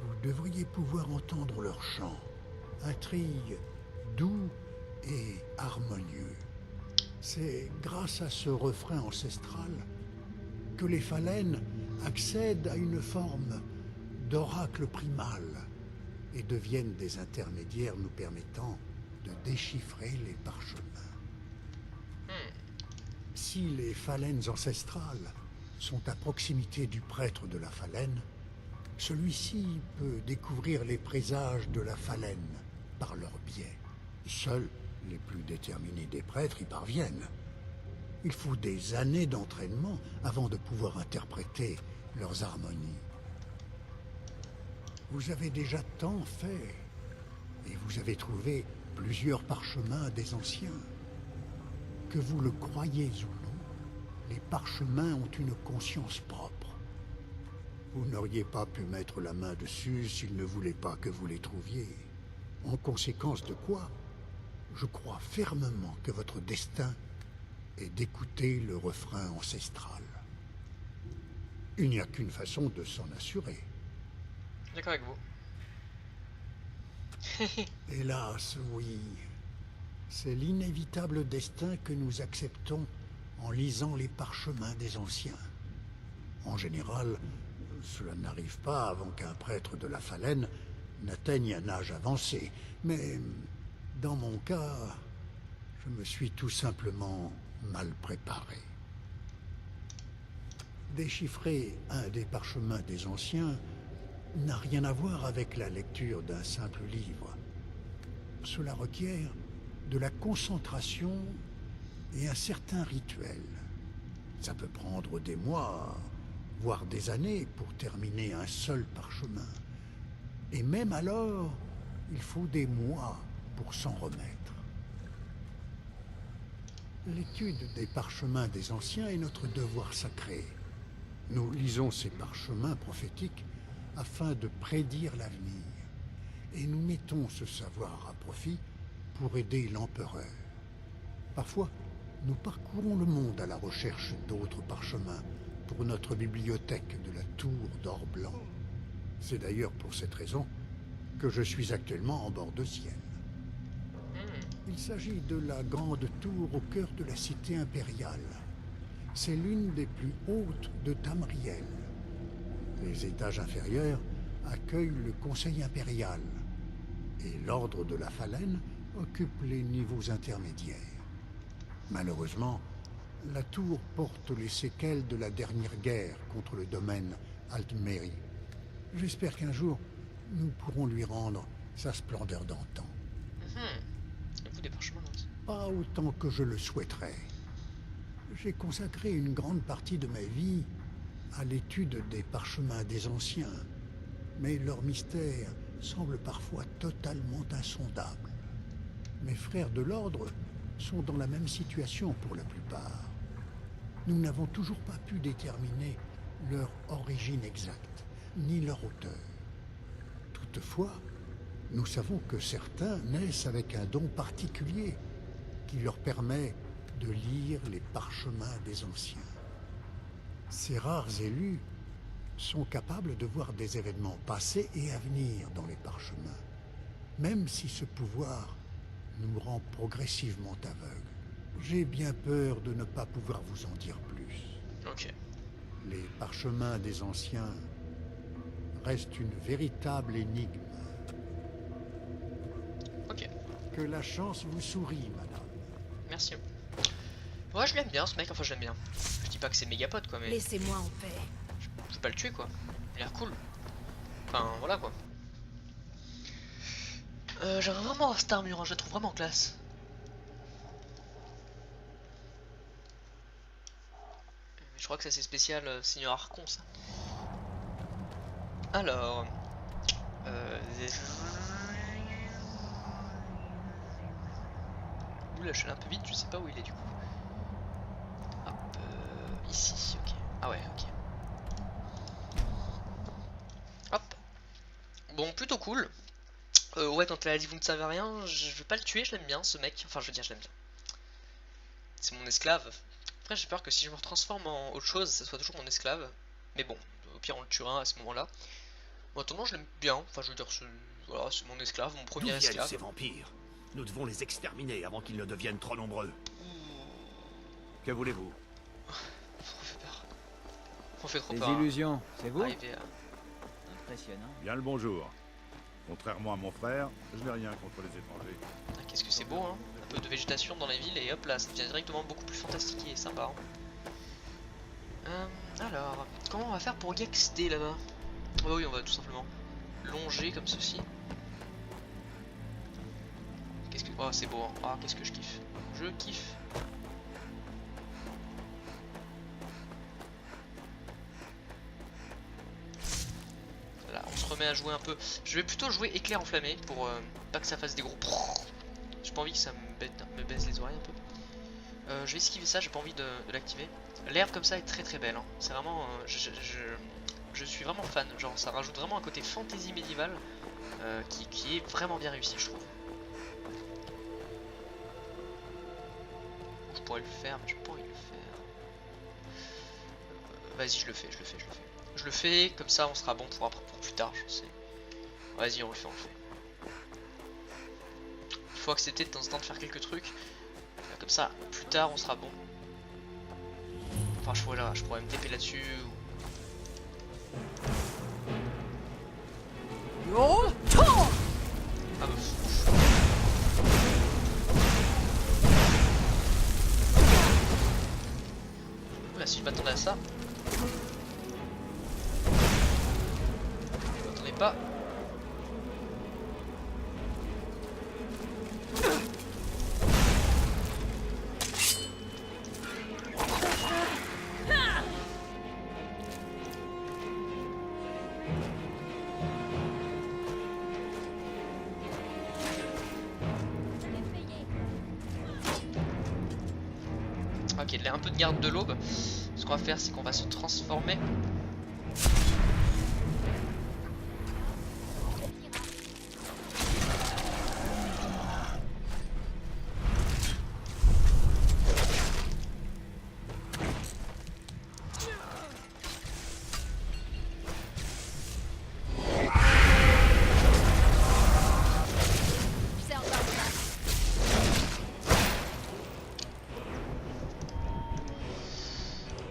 G: vous devriez pouvoir entendre leur chant, un trill doux et harmonieux. C'est grâce à ce refrain ancestral que les phalènes accèdent à une forme d'oracle primal et deviennent des intermédiaires nous permettant de déchiffrer les parchemins. Si les phalènes ancestrales sont à proximité du prêtre de la phalène, celui-ci peut découvrir les présages de la phalène par leur biais. Seuls les plus déterminés des prêtres y parviennent. Il faut des années d'entraînement avant de pouvoir interpréter leurs harmonies. Vous avez déjà tant fait, et vous avez trouvé plusieurs parchemins des anciens. Que vous le croyez ou non, les parchemins ont une conscience propre. Vous n'auriez pas pu mettre la main dessus s'ils ne voulaient pas que vous les trouviez. En conséquence de quoi, je crois fermement que votre destin est d'écouter le refrain ancestral. Il n'y a qu'une façon de s'en assurer.
A: D'accord avec vous.
G: Hélas, oui. C'est l'inévitable destin que nous acceptons en lisant les parchemins des anciens. En général, cela n'arrive pas avant qu'un prêtre de la phalène n'atteigne un âge avancé. Mais dans mon cas, je me suis tout simplement mal préparé. Déchiffrer un des parchemins des anciens n'a rien à voir avec la lecture d'un simple livre. Cela requiert de la concentration et un certain rituel. Ça peut prendre des mois, voire des années pour terminer un seul parchemin. Et même alors, il faut des mois pour s'en remettre. L'étude des parchemins des anciens est notre devoir sacré. Nous lisons ces parchemins prophétiques afin de prédire l'avenir. Et nous mettons ce savoir à profit pour aider l'empereur. Parfois, nous parcourons le monde à la recherche d'autres parchemins pour notre bibliothèque de la tour d'or blanc. C'est d'ailleurs pour cette raison que je suis actuellement en bord de ciel. Il s'agit de la grande tour au cœur de la cité impériale. C'est l'une des plus hautes de Tamriel. Les étages inférieurs accueillent le conseil impérial et l'ordre de la phalène occupe les niveaux intermédiaires. Malheureusement, la tour porte les séquelles de la dernière guerre contre le domaine Altmeri. J'espère qu'un jour, nous pourrons lui rendre sa splendeur d'antan.
A: Vous des parchemins,
G: Pas autant que je le souhaiterais. J'ai consacré une grande partie de ma vie à l'étude des parchemins des anciens, mais leur mystère semble parfois totalement insondable. Mes frères de l'ordre sont dans la même situation pour la plupart. Nous n'avons toujours pas pu déterminer leur origine exacte, ni leur auteur. Toutefois, nous savons que certains naissent avec un don particulier qui leur permet de lire les parchemins des anciens. Ces rares élus sont capables de voir des événements passés et à venir dans les parchemins, même si ce pouvoir nous rend progressivement aveugles. J'ai bien peur de ne pas pouvoir vous en dire plus.
A: Ok.
G: Les parchemins des anciens reste une véritable énigme.
A: Ok,
G: Que la chance vous sourie, madame.
A: merci. Ouais, je l'aime bien ce mec, enfin je l'aime bien. Je dis pas que c'est méga pote quoi, mais
C: Laissez-moi en paix.
A: je vais pas le tuer quoi. Il a l'air cool. Enfin voilà quoi. J'aimerais vraiment avoir cette armure, hein, je la trouve vraiment classe. Je crois que ça c'est spécial Seigneur Archon ça. Alors... Oula, je suis allé un peu vite, je sais pas où il est du coup. Hop, ici, ok. Ah ouais, ok. Hop. Bon, plutôt cool. Ouais, quand elle a dit vous ne savez rien, je vais pas le tuer, je l'aime bien ce mec. Enfin, je veux dire, je l'aime bien. C'est mon esclave. Après, j'ai peur que si je me transforme en autre chose, ça soit toujours mon esclave. Mais bon, au pire, on le tuera à ce moment-là. En attendant, je l'aime bien. Enfin, je veux dire, voilà, c'est mon esclave, mon
H: D'où
A: premier
H: viennent
A: esclave.
H: ces vampires? Nous devons les exterminer avant qu'ils ne deviennent trop nombreux. Que voulez-vous?
A: Ça fait peur. On fait trop
D: Des
A: peur. hein.
D: illusions, c'est vous?
A: Arriver à...
D: Impressionnant.
B: Bien le bonjour. Contrairement à mon frère, je n'ai rien contre les étrangers.
A: Ah, qu'est-ce que c'est beau, hein. Un peu de végétation dans les villes et hop là, ça devient directement beaucoup plus fantastique et sympa. Hein. Alors, comment on va faire pour Yaxter là-bas? Oh, oui, on va tout simplement longer comme ceci. Qu'est-ce que... Oh, c'est beau, hein. Ah, qu'est-ce que je kiffe. Je kiffe. Là, on se remet à jouer un peu. Je vais plutôt jouer éclair enflammé pour pas que ça fasse des gros... J'ai pas envie que ça me baisse les oreilles un peu. Je vais esquiver ça, j'ai pas envie de l'activer. L'herbe comme ça est très très belle, hein. C'est vraiment... je suis vraiment fan, genre ça rajoute vraiment un côté fantasy médiéval qui est vraiment bien réussi je trouve. Je pourrais le faire mais j'ai pas envie de le faire. Vas-y je le fais. Je le fais, comme ça on sera bon pour plus tard je sais. Vas-y on le fait. Il faut accepter de temps en temps de faire quelques trucs. Comme ça plus tard on sera bon. Enfin je pourrais me taper là-dessus ou... Ah bah Là si je m'attendais à ça. Je m'attendais pas. Ok, il y a un peu de garde de l'aube. Ce qu'on va faire, c'est qu'on va se transformer.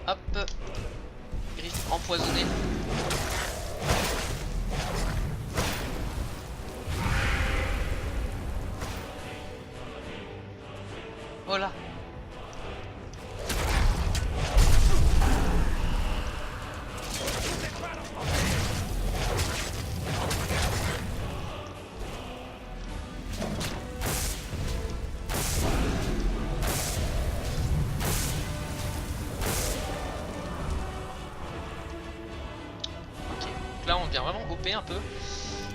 A: Hop, griffe empoisonnée. Voilà. Là on devient vraiment OP un peu.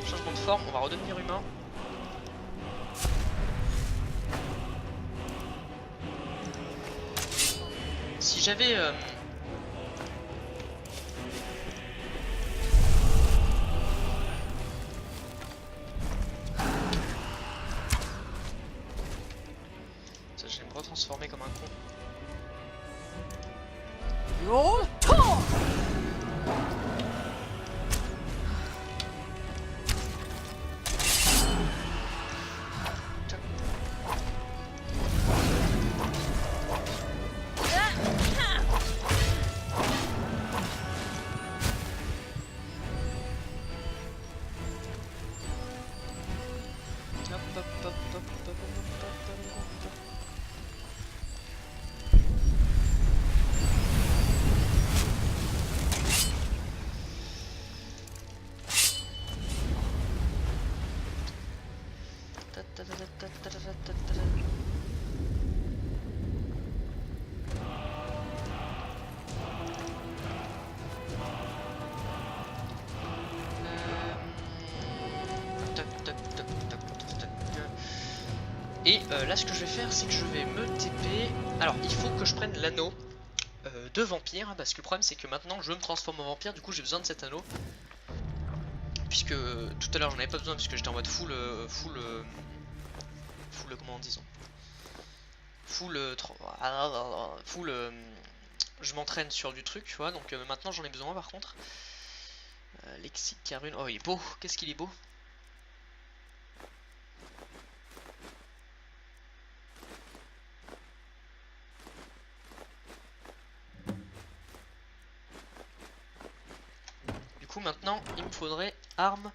A: Changement de forme, on va redevenir humain. Si j'avais... Ça, je vais me retransformer comme un con. Et là ce que je vais faire c'est que je vais me TP. Alors il faut que je prenne l'anneau de vampire, parce que le problème c'est que maintenant je me transforme en vampire, du coup j'ai besoin de cet anneau. Puisque tout à l'heure j'en avais pas besoin puisque j'étais en mode full comment disons je m'entraîne sur du truc, tu vois, donc maintenant j'en ai besoin par contre. Lexique Carune, oh il est beau, qu'est-ce qu'il est beau. Du coup maintenant il me faudrait arme,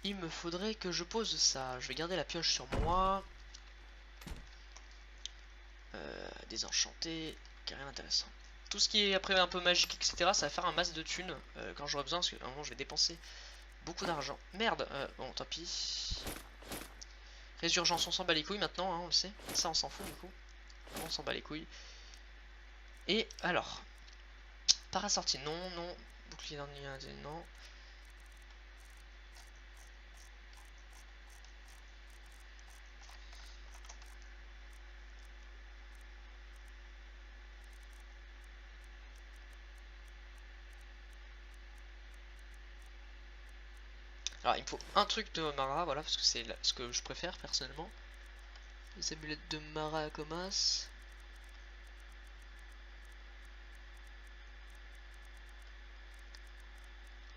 A: il me faudrait que je pose ça. Je vais garder la pioche sur moi. Désenchanté, qui a rien d'intéressant. Tout ce qui est après un peu magique, etc., ça va faire un masse de thunes quand j'aurai besoin, parce qu'à un moment je vais dépenser beaucoup d'argent. Merde, bon tant pis. Résurgence, on s'en bat les couilles maintenant, hein, on le sait. Ça on s'en fout du coup. On s'en bat les couilles. Et alors, parassortie, non, non. Bouclier d'ennui, non. Alors il me faut un truc de Mara, voilà, parce que c'est ce que je préfère personnellement. Les amulettes de Mara à Comas.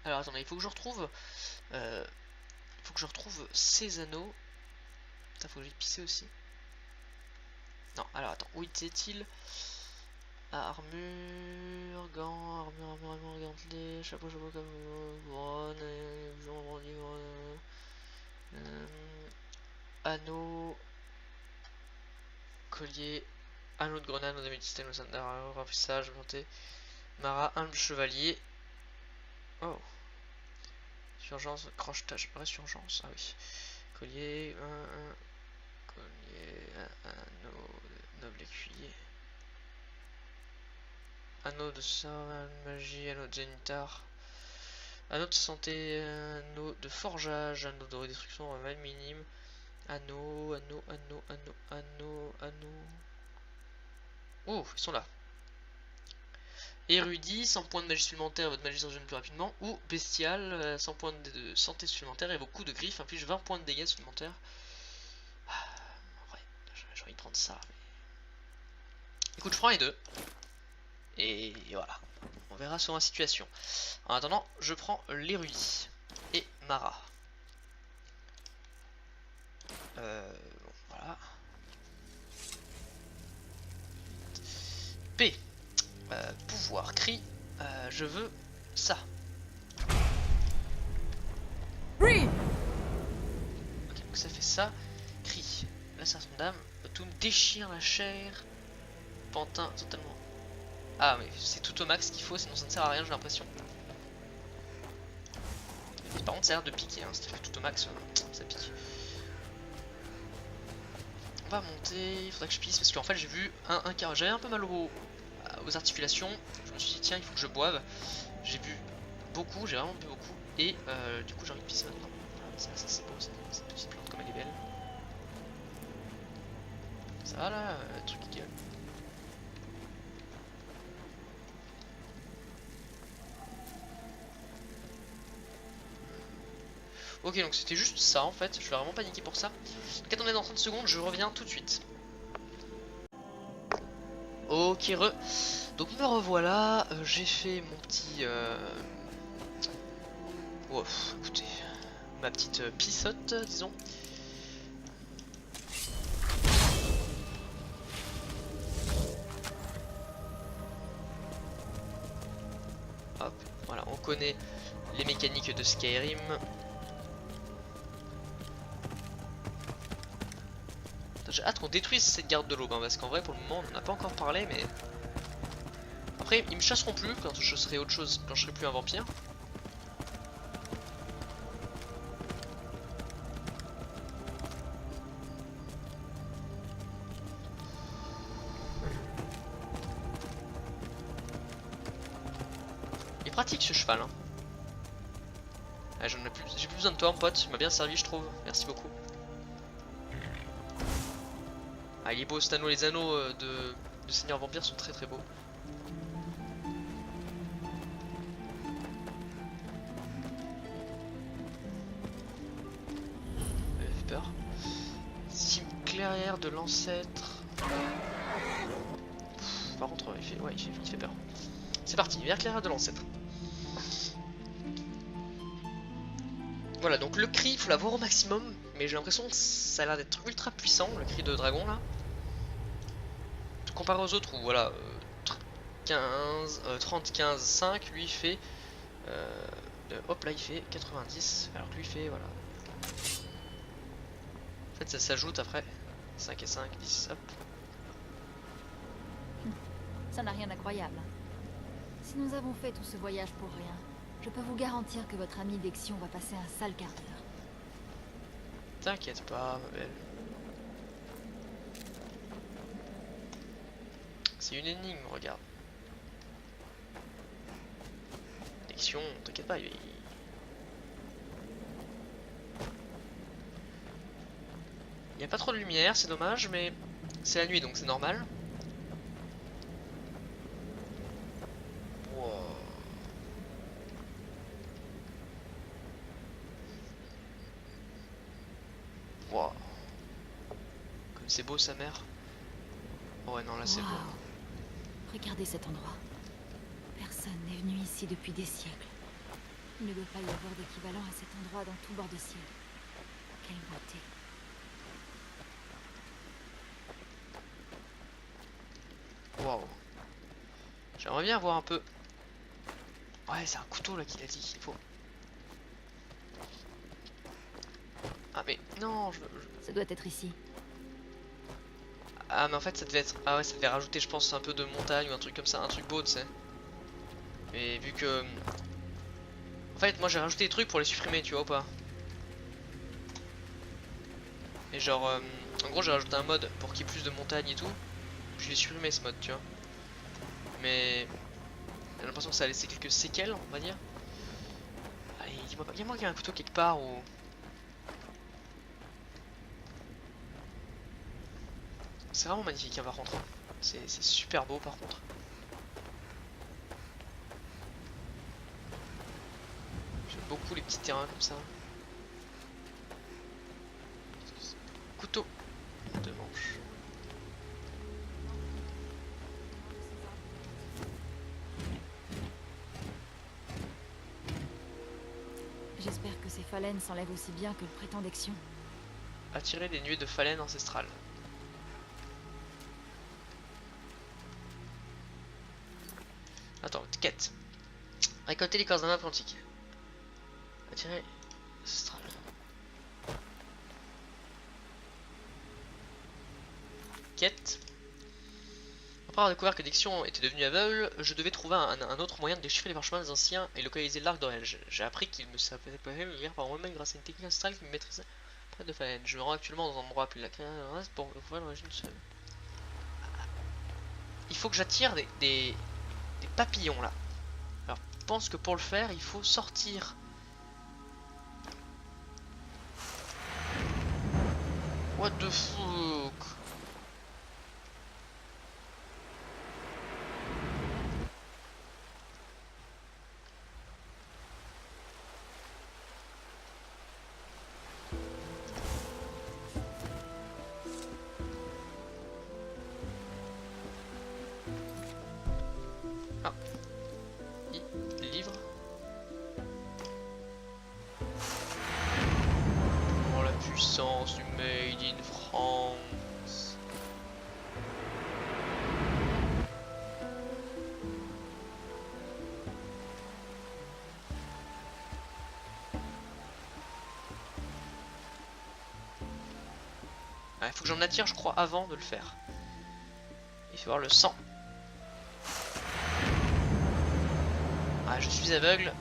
A: Alors attendez, il faut que je retrouve ces anneaux. Putain, faut que j'aille pisser aussi. Non, alors attends, où était-il? Armure, gants, armure, gantelet, chapeau, anneau, collier, anneau de grenade, anneau d'améthyste, anneau de sandar, remplissage, monté, Mara, un chevalier. Oh. Surgence, crochetage, résurgence, ah oui. Collier, collier, anneau, noble écuyer. Anneau de sort, magie, anneau de zénitar, anneau de santé, anneau de forgeage, anneau de redestruction, mal minime, anneau. Oh, ils sont là. Érudit, 100 points de magie supplémentaire, votre magie se régénère plus rapidement. Ou bestial, 100 points de santé supplémentaire et vos coups de griffe infligent 20 points de dégâts supplémentaires. Ouais, j'ai envie de prendre ça. Mais... écoute, je prends les deux. Et voilà, on verra sur ma situation. En attendant, je prends l'érudit et Mara. Bon, voilà. P. Pouvoir, cri. Je veux ça. Ok, donc ça fait ça. Cri. Lacération d'âme. Tout me déchire la chair. Pantin totalement. Ah mais c'est tout au max qu'il faut, sinon ça ne sert à rien, j'ai l'impression. Par contre ça a l'air de piquer, hein, si tu fais tout au max, ça pique. On va monter, il faudrait que je pisse, parce qu'en fait j'ai vu un carreau, j'avais un peu mal aux articulations, je me suis dit tiens il faut que je boive. J'ai bu beaucoup, j'ai vraiment bu beaucoup, et du coup j'ai envie de pisser maintenant. Ça c'est beau, cette petite plante comme elle est belle. Ça va là, le truc idéal. Ok, donc c'était juste ça en fait, je vais vraiment paniquer pour ça. Donc attendez dans 30 secondes, je reviens tout de suite. Ok, donc me revoilà, j'ai fait mon petit... Oh, écoutez, ma petite pissotte, disons. Hop, voilà, on connaît les mécaniques de Skyrim. J'ai hâte qu'on détruise cette garde de l'aube, hein, parce qu'en vrai pour le moment on n'en a pas encore parlé, mais... Après ils me chasseront plus quand je serai autre chose, quand je serai plus un vampire. Il est pratique ce cheval, hein. Ah, j'ai plus besoin de toi, mon pote, tu m'as bien servi je trouve, merci beaucoup. Ah, il est beau cet anneau, les anneaux de Seigneur Vampire sont très très beaux. Ça fait peur. Cime clairière de l'ancêtre. Par contre, il fait peur. C'est parti, vers clairière de l'ancêtre. Voilà, donc le cri, il faut l'avoir au maximum, mais j'ai l'impression que ça a l'air d'être ultra puissant, le cri de dragon là. Comparé aux autres où voilà, 30, 15, 5, lui il fait... hop là il fait 90, alors que lui il fait voilà. En fait ça s'ajoute après, 5 et 5, 10, hop.
C: Ça n'a rien d'incroyable. Si nous avons fait tout ce voyage pour rien, je peux vous garantir que votre ami Dexion va passer un sale quart d'heure.
A: T'inquiète pas, ma belle. C'est une énigme, regarde. Dexion, t'inquiète pas, il n'y a pas trop de lumière, c'est dommage, mais c'est la nuit donc c'est normal. Wow. Wow. Comme c'est beau sa mère. Oh ouais non là c'est beau.
C: Regardez cet endroit. Personne n'est venu ici depuis des siècles. Il ne doit pas y avoir d'équivalent à cet endroit dans tout bord de ciel. Quelle beauté.
A: Waouh. J'aimerais bien voir un peu. Ouais, c'est un couteau là qu'il a dit qu'il faut. Ah mais non,
C: Ça doit être ici.
A: Ah mais en fait ça devait être... Ah ouais, ça devait rajouter je pense un peu de montagne ou un truc comme ça, un truc beau tu sais. Mais vu que... En fait moi j'ai rajouté des trucs pour les supprimer tu vois ou pas. Et genre... En gros j'ai rajouté un mode pour qu'il y ait plus de montagne et tout. Je vais supprimer ce mode tu vois. Mais... J'ai l'impression que ça a laissé quelques séquelles on va dire. Allez, dis-moi pas... Dis-moi qu'il y a un couteau quelque part ou... C'est vraiment magnifique hein, par contre. C'est super beau par contre. J'aime beaucoup les petits terrains comme ça. Couteau de manche.
C: J'espère que ces phalènes s'enlèvent aussi bien que le prétend Dexion.
A: Attirer des nuées de phalènes ancestrales. Attends, quête. Récolter les corps d'un arbre antique. Attirer ancestral. Quête. Après avoir découvert que Dexion était devenu aveugle, je devais trouver un autre moyen de déchiffrer les parchemins des anciens et localiser l'arc d'Aurel. J'ai appris qu'il me savait le lire par moi-même grâce à une technique ancestrale qui me maîtrisait près de Phalène. Je me rends actuellement dans un endroit appelé la Créance pour voir l'origine de ce... Il faut que j'attire des papillons là. Alors, je pense que pour le faire, il faut sortir. What the fuck? Ah. Livre. Oh la puissance du Made in France. Il faut que j'en attire je crois avant de le faire. Il faut voir le sang. Ah, je suis aveugle.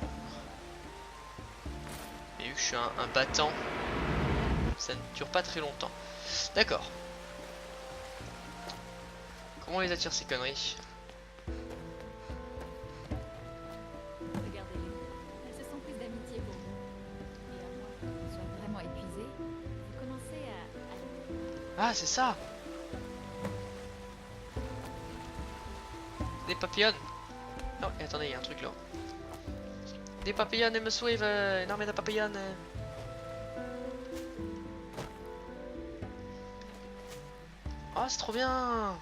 A: Et vu que je suis un battant, ça ne dure pas très longtemps. D'accord. Comment on les attire ces conneries?
C: Regardez-les. Elles se sont prises d'amitié pour vous. Et à moins qu'on soit vraiment épuisé, vous commencez à...
A: Ah, c'est ça. papillons. Oh, et attendez, il y a un truc là. Des papillons me suivent, une armée de papillons. Oh, c'est trop bien.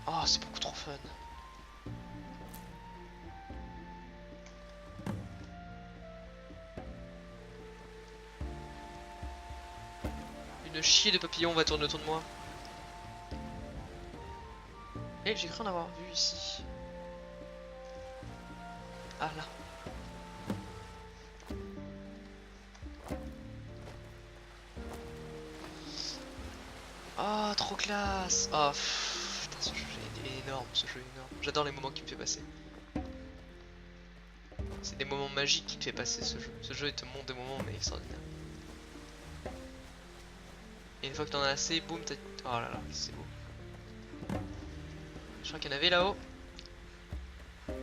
A: Oh, c'est beaucoup trop fun. Une chier de papillons va tourner autour de moi. Et j'ai cru en avoir vu ici. Ah là. Oh, trop classe. Oh, putain, ce jeu est énorme, ce jeu est énorme. J'adore les moments qu'il me fait passer. C'est des moments magiques qui te fait passer ce jeu. Ce jeu il te montre des moments mais extraordinaires. Et une fois que t'en as assez, boum, t'as... Oh là là, c'est beau. Je crois qu'il y en avait là-haut.
C: Je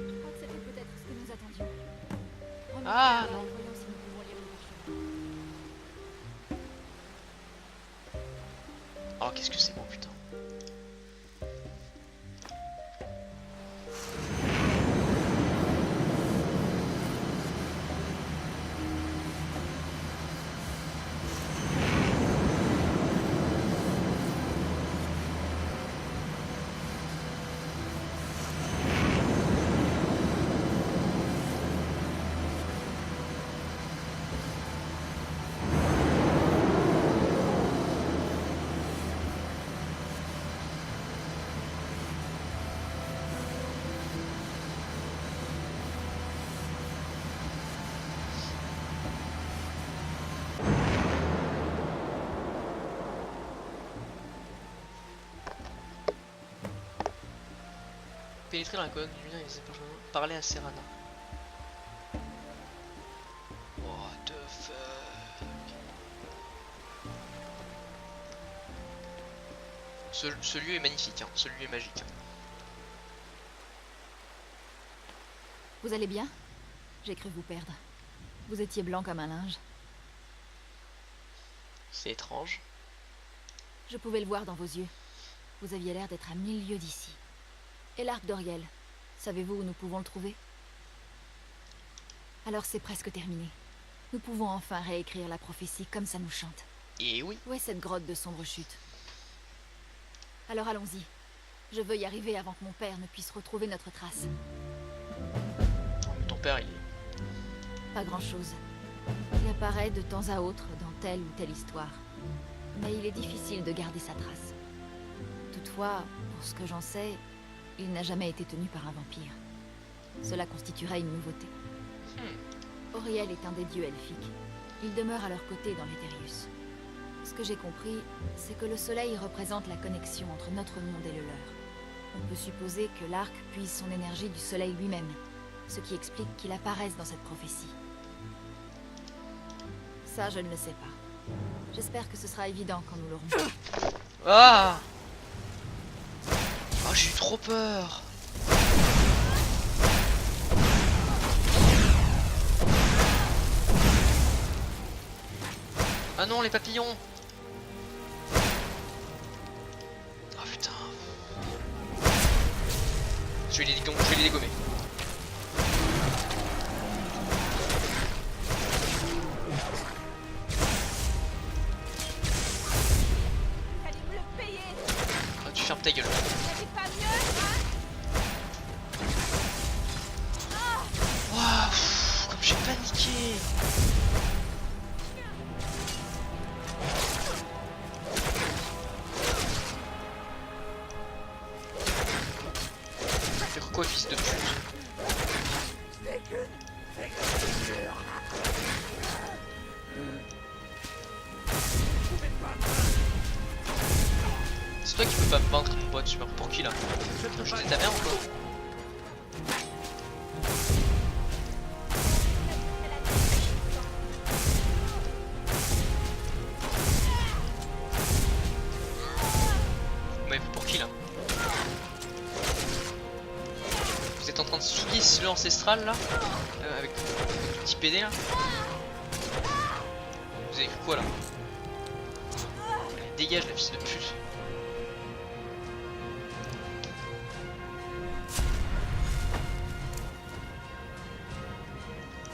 C: crois que c'était peut-être ce que nous attendions.
A: Ah non.
C: Voyons si nous pouvons lire le parchemin.
A: Oh, qu'est-ce que c'est beau, putain. Pénétrer dans la colonne du lumière et parler à Serana. What the fuck. Ce lieu est magnifique, hein. Ce lieu est magique. Hein.
C: Vous allez bien? J'ai cru vous perdre. Vous étiez blanc comme un linge.
A: C'est étrange.
C: Je pouvais le voir dans vos yeux. Vous aviez l'air d'être à 1000 lieues d'ici. Et l'arc d'Oriel, savez-vous où nous pouvons le trouver? Alors c'est presque terminé. Nous pouvons enfin réécrire la prophétie comme ça nous chante.
A: Et oui.
C: Où est cette grotte de sombre chute? Alors allons-y. Je veux y arriver avant que mon père ne puisse retrouver notre trace.
A: Ton père, il est...
C: Pas grand-chose. Il apparaît de temps à autre dans telle ou telle histoire. Mais il est difficile de garder sa trace. Toutefois, pour ce que j'en sais, il n'a jamais été tenu par un vampire. Cela constituerait une nouveauté. Auriel est un des dieux elfiques. Il demeure à leur côté dans l'Etherius. Ce que j'ai compris, c'est que le soleil représente la connexion entre notre monde et le leur. On peut supposer que l'arc puise son énergie du soleil lui-même, ce qui explique qu'il apparaisse dans cette prophétie. Ça, je ne le sais pas. J'espère que ce sera évident quand nous l'aurons.
A: Ah! Oh, j'ai eu trop peur. Ah non, les papillons. Oh putain. Je vais les dégommer. Ah, tu fermes ta gueule. Waouh, comme j'ai paniqué. Faire quoi, fils de pute? C'est toi qui peux pas me vaincre, mon pote, super. Pour qui là? J'étais ta mère ou quoi? Mais pour qui là? Vous êtes en train de souiller ce ancestral là? Avec le petit PD là? Vous avez cru quoi là? dégage la fille de pute.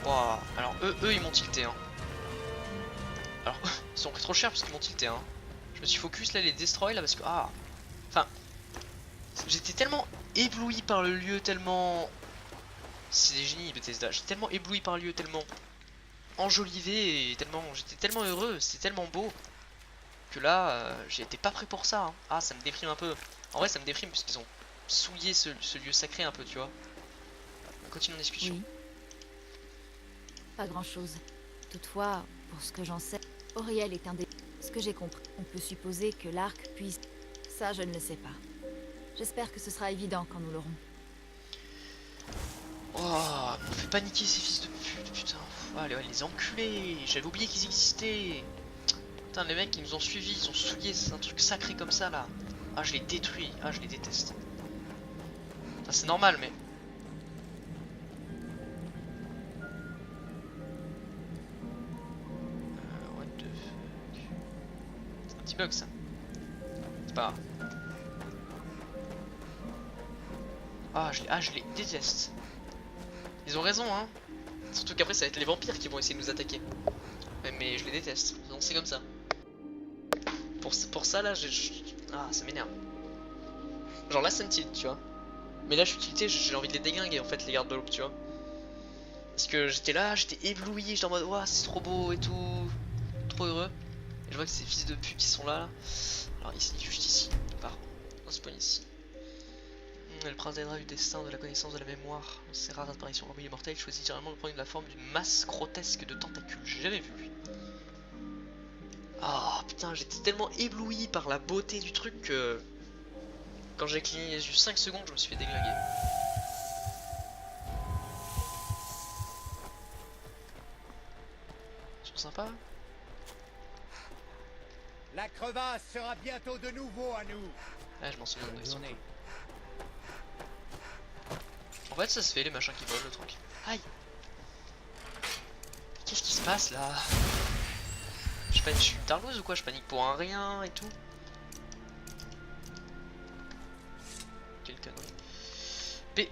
A: Waouh, alors eux ils m'ont tilté hein. Alors ils sont pris trop cher parce qu'ils m'ont tilté hein. Je me suis focus là les destroy là parce que enfin j'étais tellement ébloui par le lieu, tellement c'est des génies Bethesda. J'étais tellement ébloui par le lieu, tellement enjolivé et tellement j'étais tellement heureux, c'était tellement beau que là j'étais pas prêt pour ça hein. Ah ça me déprime un peu. En vrai ça me déprime puisqu'ils ont souillé ce lieu sacré un peu tu vois. Continuons la discussion.
C: Oui. Pas grand-chose. Toutefois, pour ce que j'en sais, Auriel est un des... Ce que j'ai compris, on peut supposer que l'arc puisse... Ça, je ne le sais pas. J'espère que ce sera évident quand nous l'aurons.
A: Oh, on fait paniquer ces fils de pute, putain. Allez, ouais, les enculés. J'avais oublié qu'ils existaient. Putain, les mecs qui nous ont suivis, ils ont souillé, c'est un truc sacré comme ça là. Ah, je les détruis. Ah, je les déteste. Enfin, c'est normal, mais... what the fuck. C'est un petit bug ça. C'est pas grave. Je les déteste. Ils ont raison hein. Surtout qu'après ça va être les vampires qui vont essayer de nous attaquer. Mais je les déteste. Non, c'est comme ça. Pour ça là, ça m'énerve. Genre là ça me tilt, tu vois. Mais là je suis tilté, j'ai envie de les déglinguer en fait les gardes de l'aube, tu vois. Parce que j'étais là, j'étais ébloui, j'étais en mode ouah c'est trop beau et tout. Trop heureux. Et je vois que ces fils de pute qui sont là. Alors ici, juste ici. On spawn ici. Le prince aidera du destin, de la connaissance, de la mémoire. Ces rares apparitions parmi les mortels choisit généralement de prendre la forme d'une masse grotesque de tentacules. J'ai jamais vu. Ah putain, j'étais tellement ébloui par la beauté du truc que... Quand j'ai cligné les yeux 5 secondes, je me suis fait déglinguer. Ils sont sympas.
B: La crevasse sera bientôt de nouveau à nous.
A: Ah, je m'en souviens. En fait, ça se fait les machins qui volent le truc. Aïe. Qu'est-ce qui se passe là? Je suis une tarlouse ou quoi? Je panique pour un rien et tout. Quel connerie. P.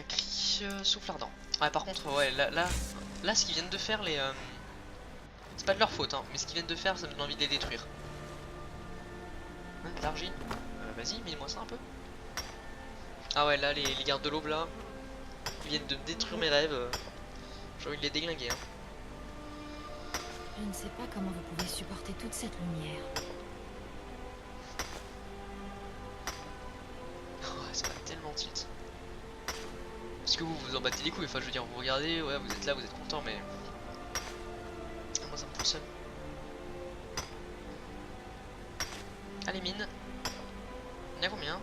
A: Cri souffle ardent. Ouais, par contre, ouais, là, ce qu'ils viennent de faire, les. C'est pas de leur faute, hein, mais ce qu'ils viennent de faire, ça me donne envie de les détruire. Hein, l'argile. Vas-y, mets-moi ça un peu. Ah ouais, là, les gardes de l'aube là, ils viennent de me détruire mes rêves. J'ai envie de les déglinguer. Hein.
C: Je ne sais pas comment vous pouvez supporter toute cette lumière.
A: Oh, ça va tellement tilt. Parce que vous vous en battez les couilles, enfin je veux dire, vous regardez, ouais, vous êtes là, vous êtes content, mais... Moi ça me fout le seum. Allez mine. Il y en a combien?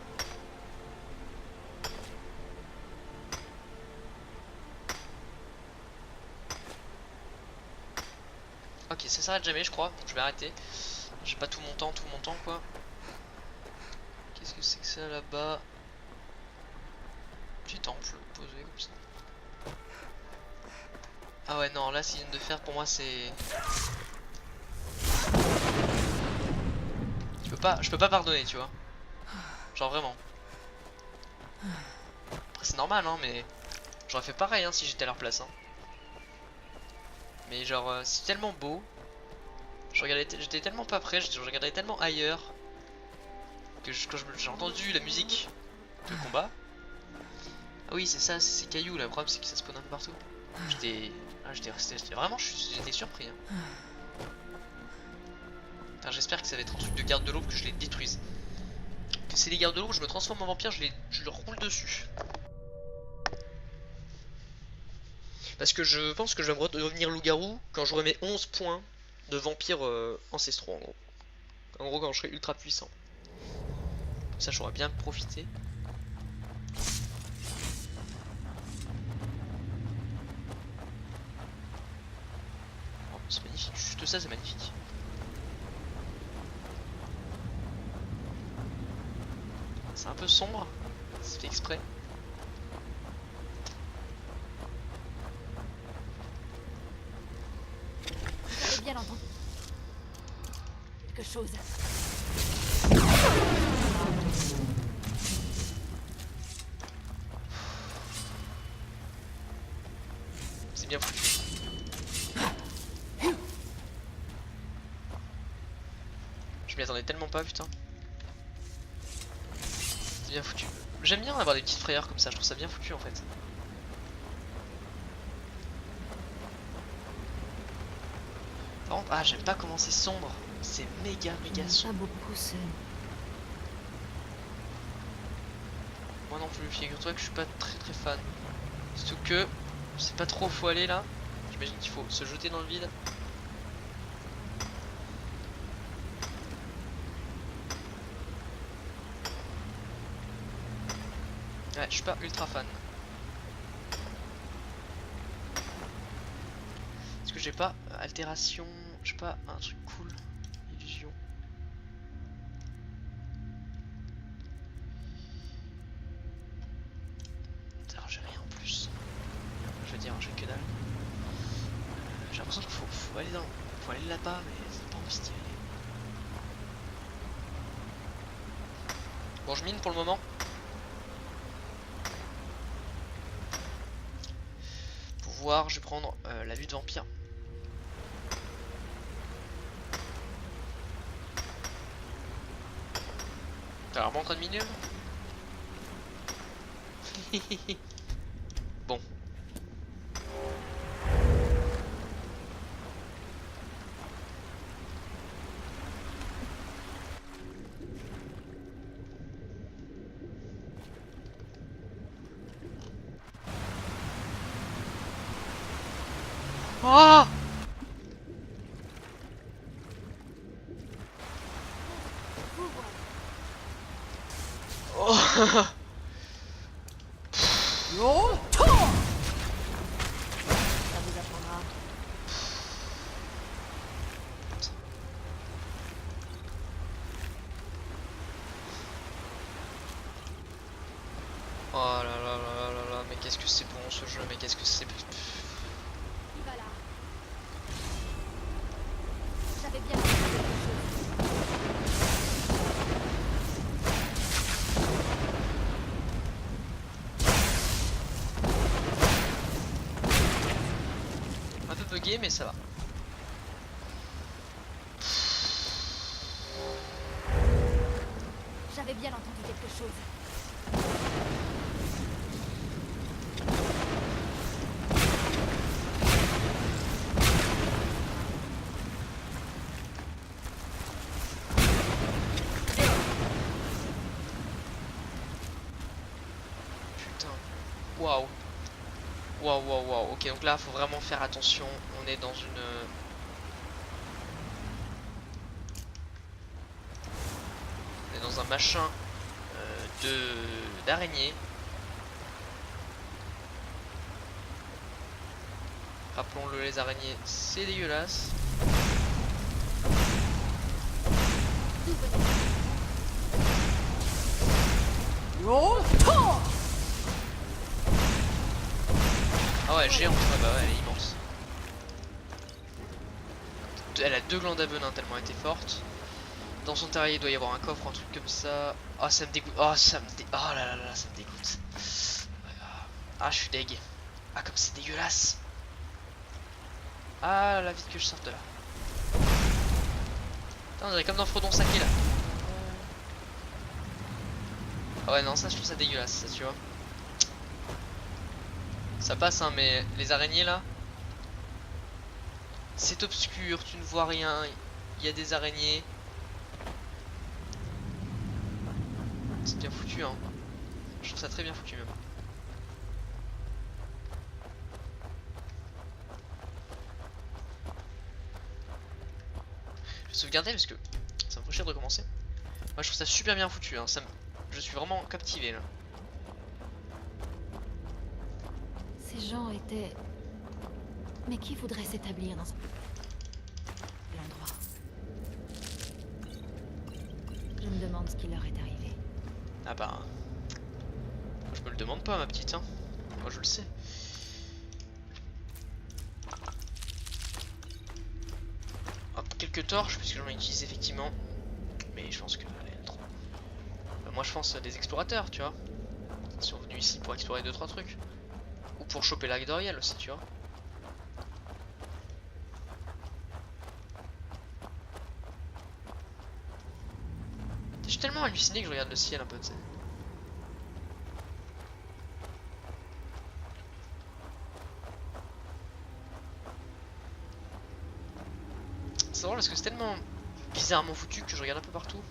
A: Ok, ça s'arrête jamais je crois, je vais arrêter. J'ai pas tout mon temps quoi. Qu'est-ce que c'est que ça là-bas? Petit temple posé comme ça. Ah ouais non, là ce qu'ils viennent de faire pour moi c'est... Je peux pas pardonner tu vois. Genre vraiment. Après c'est normal hein mais... J'aurais fait pareil hein si j'étais à leur place hein. Mais genre c'est tellement beau. J'étais tellement pas prêt, je regardais tellement ailleurs. Que quand j'ai entendu la musique de combat. Ah oui c'est ça, c'est ces cailloux là, le problème c'est que ça spawn un peu partout. J'étais vraiment j'étais surpris hein. Enfin, j'espère que ça va être un truc de garde de l'aube que je les détruise. Que c'est les gardes de l'aube, je me transforme en vampire, je leur roule dessus. Parce que je pense que je vais redevenir loup-garou quand j'aurai mes 11 points de vampires ancestraux en gros. En gros quand je serai ultra puissant. Comme ça j'aurai bien profité. Oh, c'est magnifique, juste ça c'est magnifique. C'est un peu sombre, c'est fait exprès.
C: J'avais bien entendu quelque chose.
A: C'est bien foutu. Je m'y attendais tellement pas, putain. C'est bien foutu. J'aime bien avoir des petites frayeurs comme ça, je trouve ça bien foutu en fait. Par contre, ah, j'aime pas comment c'est sombre. C'est méga sombre.
C: Pas beaucoup ce...
A: Moi non plus, figure-toi que je suis pas très fan. Surtout que je sais pas trop où faut aller là. J'imagine qu'il faut se jeter dans le vide. Ouais, je suis pas ultra fan. Est-ce que j'ai pas altération? Je sais pas, un truc cool. Illusion. Alors j'ai rien en plus. Je veux dire, j'ai que dalle. J'ai l'impression qu'il faut aller faut aller là-bas, mais c'est pas envie d'y aller. Bon, je mine pour le moment. Pour voir, je vais prendre la vue de vampire. T'as vraiment en train de miner là? Bon. Oh! Oh!
F: Ça vous apprendra.
A: Oh là là là là là là, mais qu'est-ce que c'est bon ce jeu, mais qu'est-ce que c'est...
F: Il va là. J'avais bien entendu quelque chose.
A: Un peu bugué, mais ça va.
F: J'avais bien entendu quelque chose.
A: Putain. Waouh. Waouh, waouh, waouh. Ok, donc là, faut vraiment faire attention. On est dans une... On est dans un machin d'araignée. Rappelons-le, les araignées, c'est dégueulasse. Ah ouais, géante, ah bah ouais, elle est immense. Elle a 2 glandes à venin tellement elle était forte. Dans son terrier, il doit y avoir un coffre, un truc comme ça. Ah, ça me dégoûte. Oh, ça me dégoûte. Oh là là là, ça me dégoûte. Ah, je suis deg. Ah, comme c'est dégueulasse. Ah, la vite que je sorte de là. Putain, on dirait comme dans Frodon Saké là. Ah ouais, non, ça je trouve ça dégueulasse, ça tu vois. Ça passe, hein, mais les araignées là, c'est obscur, tu ne vois rien. Il y a des araignées. C'est bien foutu, hein. Je trouve ça très bien foutu même. Je vais sauvegarder parce que ça me ferait chier de recommencer. Moi je trouve ça super bien foutu, hein. Je suis vraiment captivé là.
C: Ces gens étaient... Mais qui voudrait s'établir dans l'endroit? Je me demande ce qui leur est arrivé.
A: Ah bah... Je me le demande pas ma petite, hein. Moi je le sais. Hop, quelques torches, puisque j'en ai utilisé effectivement. Mais je pense que... Allez, trop. Bah, moi je pense des explorateurs, tu vois. Ils sont venus ici pour explorer 2-3 trucs. Ou pour choper l'arc d'Oriel aussi, tu vois. Je suis tellement halluciné que je regarde le ciel un peu, tu sais. C'est drôle parce que c'est tellement bizarrement foutu que je regarde un peu partout.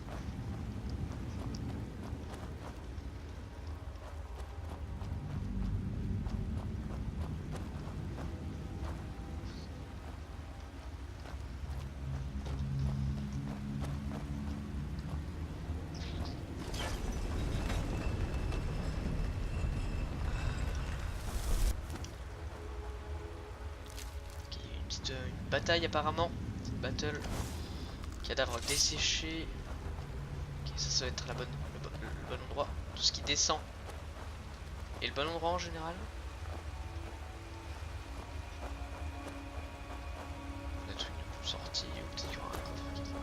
A: Ok, une bataille apparemment. Battle. Cadavre desséché. Ok, ça va être le bon endroit. Tout ce qui descend. Et le bon endroit en général. Peut-être une sortie ou peut-être qu'il y aura un coffre quelque part.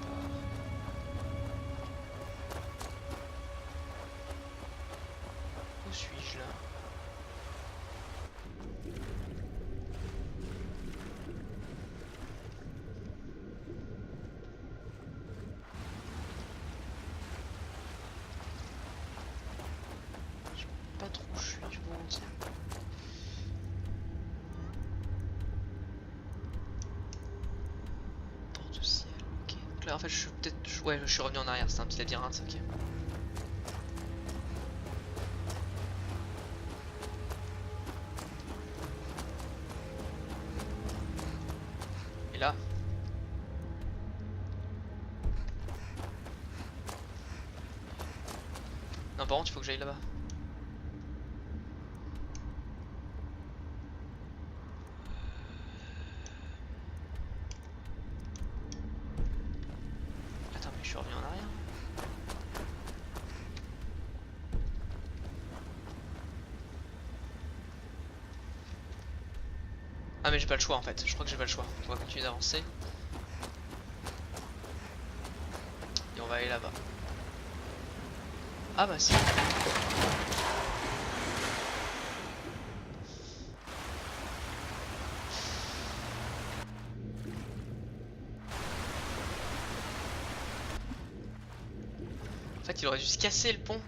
A: Où suis-je là? Pas trop où je suis, je vous mentir. Porte-ciel, ok. Donc là en fait je suis peut-être... Ouais, je suis revenu en arrière, c'est un petit labyrinthe, ok. Et là... Non, par contre il faut que j'aille là-bas. Je suis revenu en arrière. Ah mais j'ai pas le choix en fait, je crois que j'ai pas le choix. On va continuer d'avancer. Et on va aller là-bas. Ah bah si. En fait il aurait dû se casser le pont.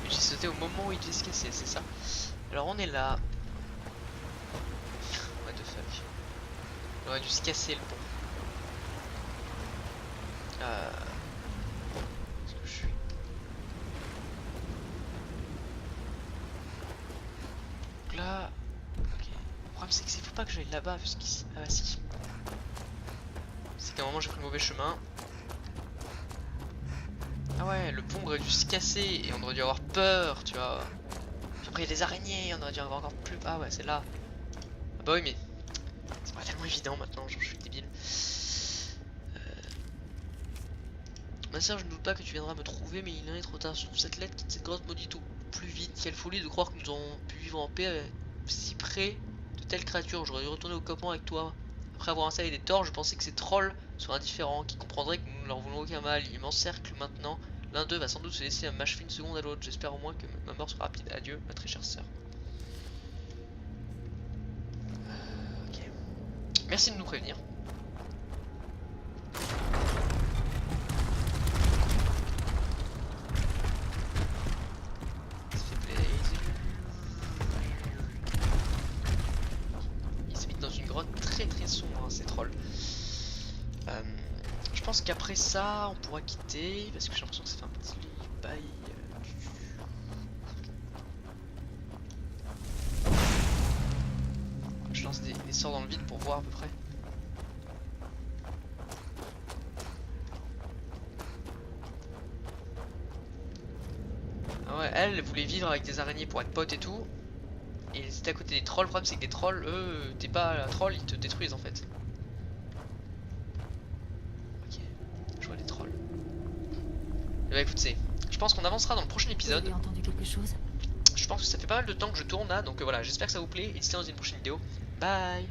A: Mais j'ai sauté au moment où il devait se casser, c'est ça. Alors on est là. What the fuck. Il aurait dû se casser le pont. Où est-ce que je suis? Donc là. Ok. Le problème c'est que faut pas que j'aille là-bas parce qu'ici. Ah bah si. C'est qu'à un moment j'ai pris le mauvais chemin. Ah ouais, le pont aurait dû se casser et on aurait dû avoir peur, tu vois. Puis après il y a des araignées, on aurait dû avoir encore plus... Ah ouais, c'est là. Ah bah oui, mais c'est pas tellement évident maintenant, genre je suis débile. Ma soeur, je ne doute pas que tu viendras me trouver, mais il en est trop tard. Je trouve cette lettre quitte cette grotte maudite au plus vite. Quelle folie de croire que nous avons pu vivre en paix si près de telles créatures. J'aurais dû retourner au campement avec toi. Après avoir installé des torts, je pensais que ces trolls soient indifférents, qui comprendraient que nous ne leur voulons aucun mal. Ils m'encerclent maintenant. L'un d'eux va sans doute se laisser m'achever une seconde à l'autre. J'espère au moins que ma mort sera rapide. Adieu, ma très chère sœur. Ok. Merci de nous prévenir. Ça fait plaisir. Ils se mettent dans une grotte très très sombre, hein, ces trolls. Je pense qu'après ça, on pourra quitter parce que j'ai l'impression que ça fait un petit bail. Je lance des sorts dans le vide pour voir à peu près. Ah ouais, elle voulait vivre avec des araignées pour être pote et tout. Et c'était à côté des trolls. Le problème c'est que des trolls, eux, t'es pas un troll, ils te détruisent en fait. Je vois des trolls. Et bah écoute, je pense qu'on avancera dans le prochain épisode.
C: Vous avez entendu quelque chose?
A: Je pense que ça fait pas mal de temps que je tourne là, donc voilà, j'espère que ça vous plaît. Et d'ici là dans une prochaine vidéo. Bye.